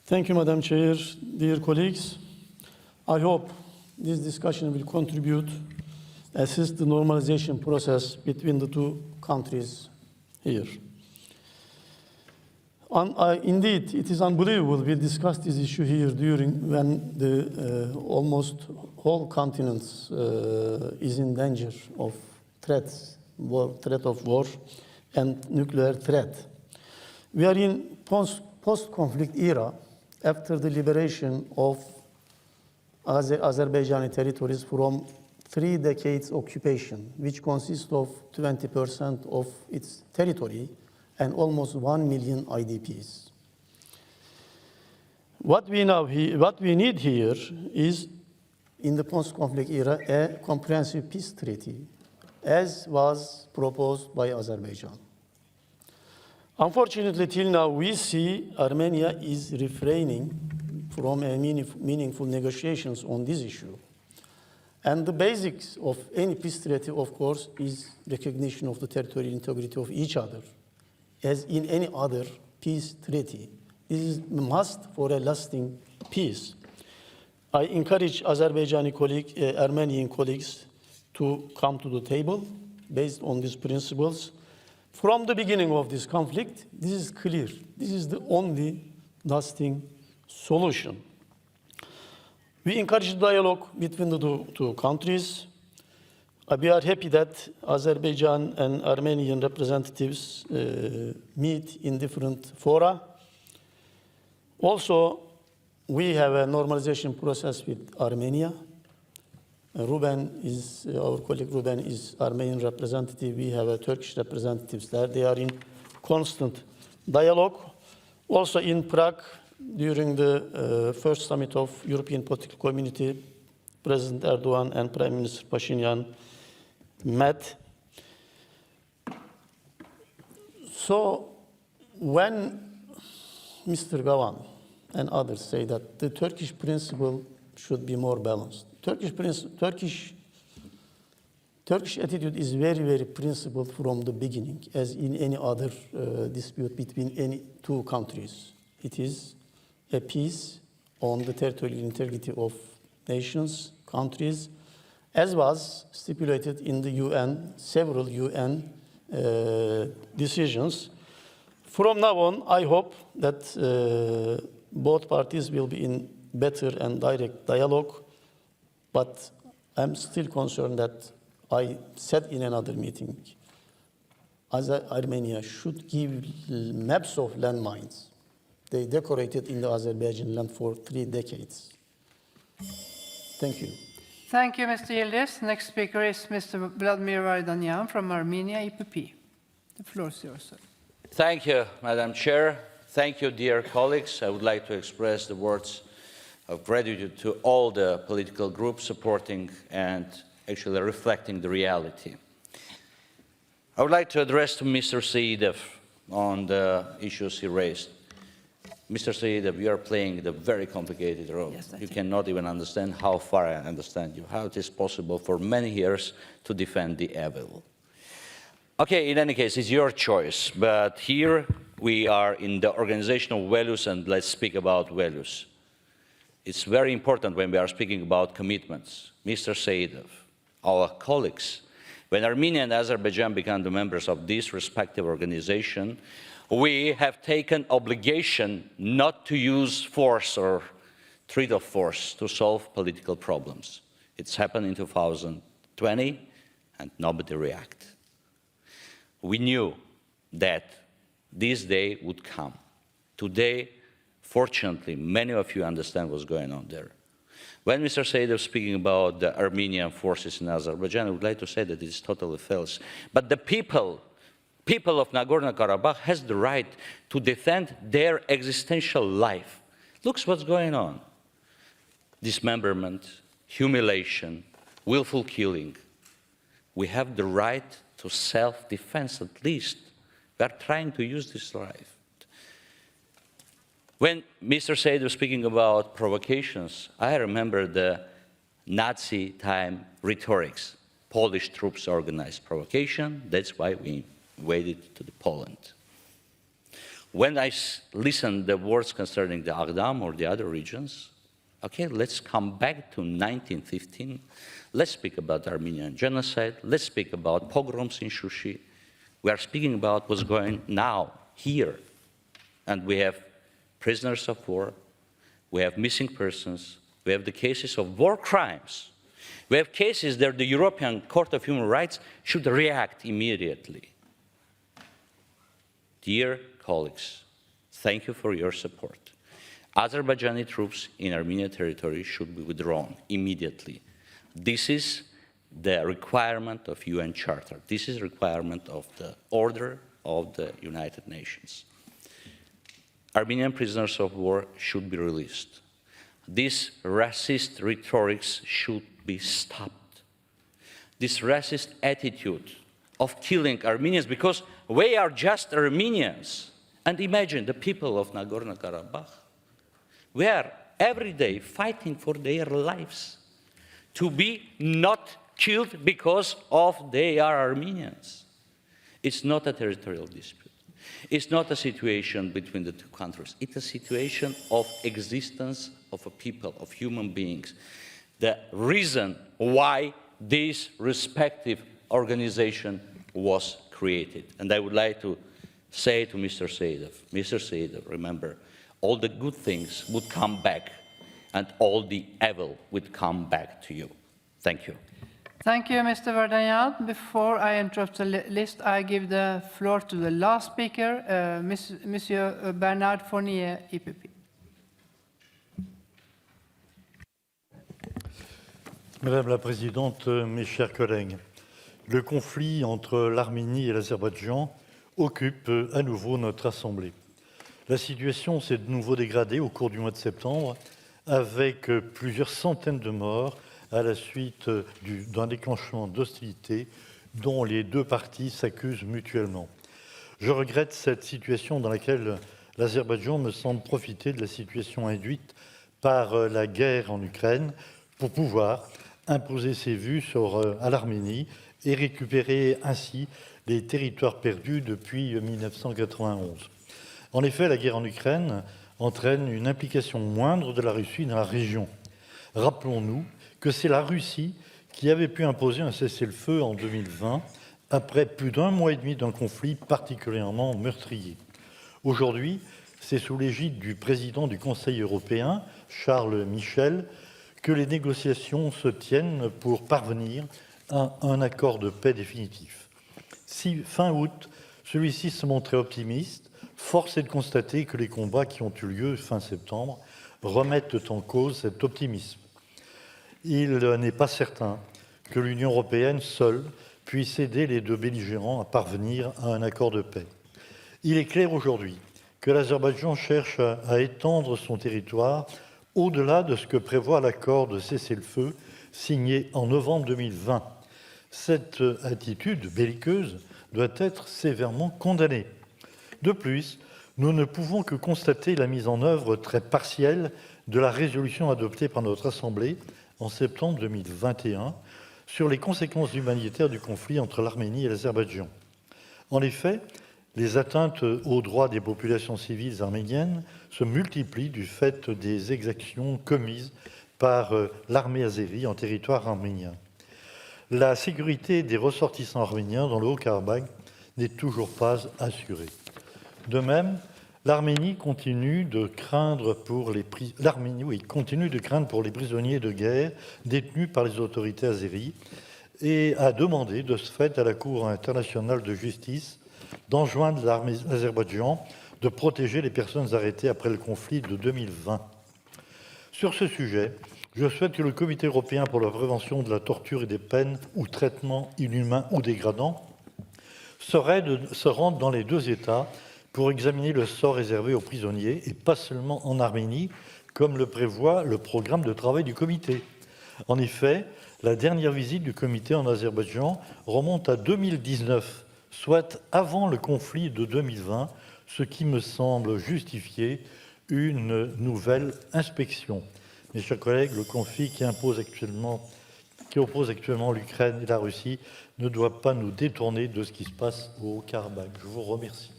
Thank you, Madam Chair. Dear colleagues, I hope this discussion will contribute assist the normalization process between the two countries here. Indeed, it is unbelievable we discussed this issue here when the almost whole continent is in danger of threat of war and nuclear threat. We are in post-conflict era after the liberation of Azerbaijani territories from 3 decades occupation, which consists of 20% of its territory and almost 1 million IDPs. What we need here is, in the post-conflict era, a comprehensive peace treaty, as was proposed by Azerbaijan. Unfortunately, till now, we see Armenia is refraining from meaningful negotiations on this issue. And the basics of any peace treaty, of course, is recognition of the territorial integrity of each other. As in any other peace treaty, this is a must for a lasting peace. I encourage Armenian colleagues to come to the table based on these principles. From the beginning of this conflict, this is clear. This is the only lasting solution. We encourage dialogue between the two countries. We are happy that Azerbaijan and Armenian representatives meet in different fora. Also, we have a normalization process with Armenia. Ruben is, our colleague Ruben is Armenian representative. We have a Turkish representatives there. They are in constant dialogue. Also in Prague, during the first summit of European Political Community, President Erdogan and Prime Minister Pashinyan met. So when Mr. Gavan and others say that the Turkish principle should be more balanced, Turkish attitude is very, very principled from the beginning, as in any other dispute between any two countries. It is a peace on the territorial integrity of nations, countries, as was stipulated in the UN, several UN decisions. From now on, I hope that both parties will be in better and direct dialogue, but I'm still concerned that I said in another meeting, Armenia should give maps of landmines. They decorated in the Azerbaijan land for 3 decades. Thank you. Thank you, Mr. Yildiz. Next speaker is Mr. Vladimir Vardanyan from Armenia, EPP. The floor is yours, sir. Thank you, Madam Chair. Thank you, dear colleagues. I would like to express the words of gratitude to all the political groups supporting and actually reflecting the reality. I would like to address to Mr. Saidov on the issues he raised. Mr. Saidov, you are playing the very complicated role. Yes, you cannot even understand how far I understand you, how it is possible for many years to defend the evil. Okay, in any case, it's your choice, but here we are in the organizational values, and let's speak about values. It's very important when we are speaking about commitments. Mr. Saidov, our colleagues, when Armenia and Azerbaijan became the members of this respective organization, we have taken obligation not to use force or threat of force to solve political problems. It's happened in 2020, and nobody reacted. We knew that this day would come. Today, fortunately, many of you understand what's going on there. When Mr. Saidov was speaking about the Armenian forces in Azerbaijan, I would like to say that it is totally false. But the people of Nagorno-Karabakh has the right to defend their existential life. Look what's going on. Dismemberment, humiliation, willful killing. We have the right to self-defense at least. We are trying to use this right. When Mr. Said was speaking about provocations, I remember the Nazi time rhetorics. Polish troops organized provocation, that's why we invaded to Poland. When I listened the words concerning the Agdam or the other regions, okay, let's come back to 1915. Let's speak about Armenian genocide. Let's speak about pogroms in Shushi. We are speaking about what's going now, here. And we have prisoners of war. We have missing persons. We have the cases of war crimes. We have cases that the European Court of Human Rights should react immediately. Dear colleagues, thank you for your support. Azerbaijani troops in Armenian territory should be withdrawn immediately. This is the requirement of UN Charter. This is a requirement of the order of the United Nations. Armenian prisoners of war should be released. This racist rhetoric should be stopped. This racist attitude of killing Armenians because we are just Armenians. And imagine the people of Nagorno-Karabakh. We are every day fighting for their lives to be not killed because of they are Armenians. It's not a territorial dispute. It's not a situation between the two countries. It's a situation of existence of a people, of human beings. The reason why this respective organization was created. And I would like to say to Mr. Saidov, remember, all the good things would come back and all the evil would come back to you. Thank you. Thank you, Mr. Vardanyan. Before I interrupt the list, I give the floor to the last speaker, Monsieur Bernard Fournier, EPP. Madame la Présidente, mes chers collègues, le conflit entre l'Arménie et l'Azerbaïdjan occupe à nouveau notre Assemblée. La situation s'est de nouveau dégradée au cours du mois de septembre, avec plusieurs centaines de morts à la suite d'un déclenchement d'hostilités dont les deux parties s'accusent mutuellement. Je regrette cette situation dans laquelle l'Azerbaïdjan me semble profiter de la situation induite par la guerre en Ukraine pour pouvoir imposer ses vues à l'Arménie et récupérer ainsi les territoires perdus depuis 1991. En effet, la guerre en Ukraine entraîne une implication moindre de la Russie dans la région. Rappelons-nous que c'est la Russie qui avait pu imposer un cessez-le-feu en 2020, après plus d'un mois et demi d'un conflit particulièrement meurtrier. Aujourd'hui, c'est sous l'égide du président du Conseil européen, Charles Michel, que les négociations se tiennent pour parvenir à un accord de paix définitif. Si, fin août, celui-ci se montrait optimiste, force est de constater que les combats qui ont eu lieu fin septembre remettent en cause cet optimisme. Il n'est pas certain que l'Union européenne seule puisse aider les deux belligérants à parvenir à un accord de paix. Il est clair aujourd'hui que l'Azerbaïdjan cherche à étendre son territoire au-delà de ce que prévoit l'accord de cessez-le-feu signé en novembre 2020. Cette attitude belliqueuse doit être sévèrement condamnée. De plus, nous ne pouvons que constater la mise en œuvre très partielle de la résolution adoptée par notre Assemblée en septembre 2021 sur les conséquences humanitaires du conflit entre l'Arménie et l'Azerbaïdjan. En effet, les atteintes aux droits des populations civiles arméniennes se multiplient du fait des exactions commises par l'armée azérie en territoire arménien. La sécurité des ressortissants arméniens dans le Haut-Karabakh n'est toujours pas assurée. De même, l'Arménie continue de craindre pour les prisonniers de guerre détenus par les autorités azéries et a demandé de ce fait à la Cour internationale de justice d'enjoindre l'Azerbaïdjan de protéger les personnes arrêtées après le conflit de 2020. Sur ce sujet, je souhaite que le Comité européen pour la prévention de la torture et des peines ou traitements inhumains ou dégradants se rende dans les deux États pour examiner le sort réservé aux prisonniers, et pas seulement en Arménie, comme le prévoit le programme de travail du Comité. En effet, la dernière visite du Comité en Azerbaïdjan remonte à 2019, soit avant le conflit de 2020, ce qui me semble justifier une nouvelle inspection. Mes chers collègues, le conflit qui oppose actuellement l'Ukraine et la Russie ne doit pas nous détourner de ce qui se passe au Haut-Karabakh. Je vous remercie.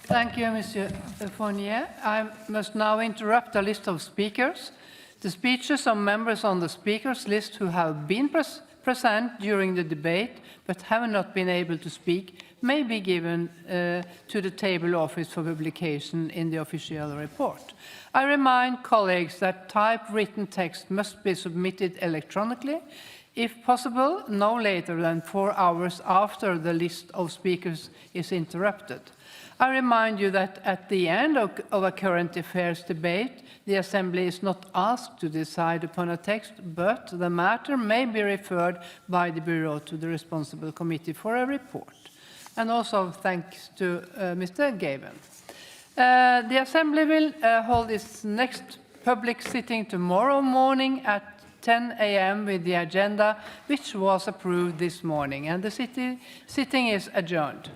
Thank you, Mr. Fournier. I must now interrupt the list of speakers. The speeches of members on the speakers list who have been present during the debate but have not been able to speak may be given to the table office for publication in the official report. I remind colleagues that typewritten text must be submitted electronically, if possible, no later than 4 hours after the list of speakers is interrupted. I remind you that at the end of a current affairs debate, the Assembly is not asked to decide upon a text, but the matter may be referred by the Bureau to the responsible committee for a report. And also thanks to Mr. Gaben. The Assembly will hold its next public sitting tomorrow morning at 10 a.m. with the agenda which was approved this morning, and the sitting is adjourned.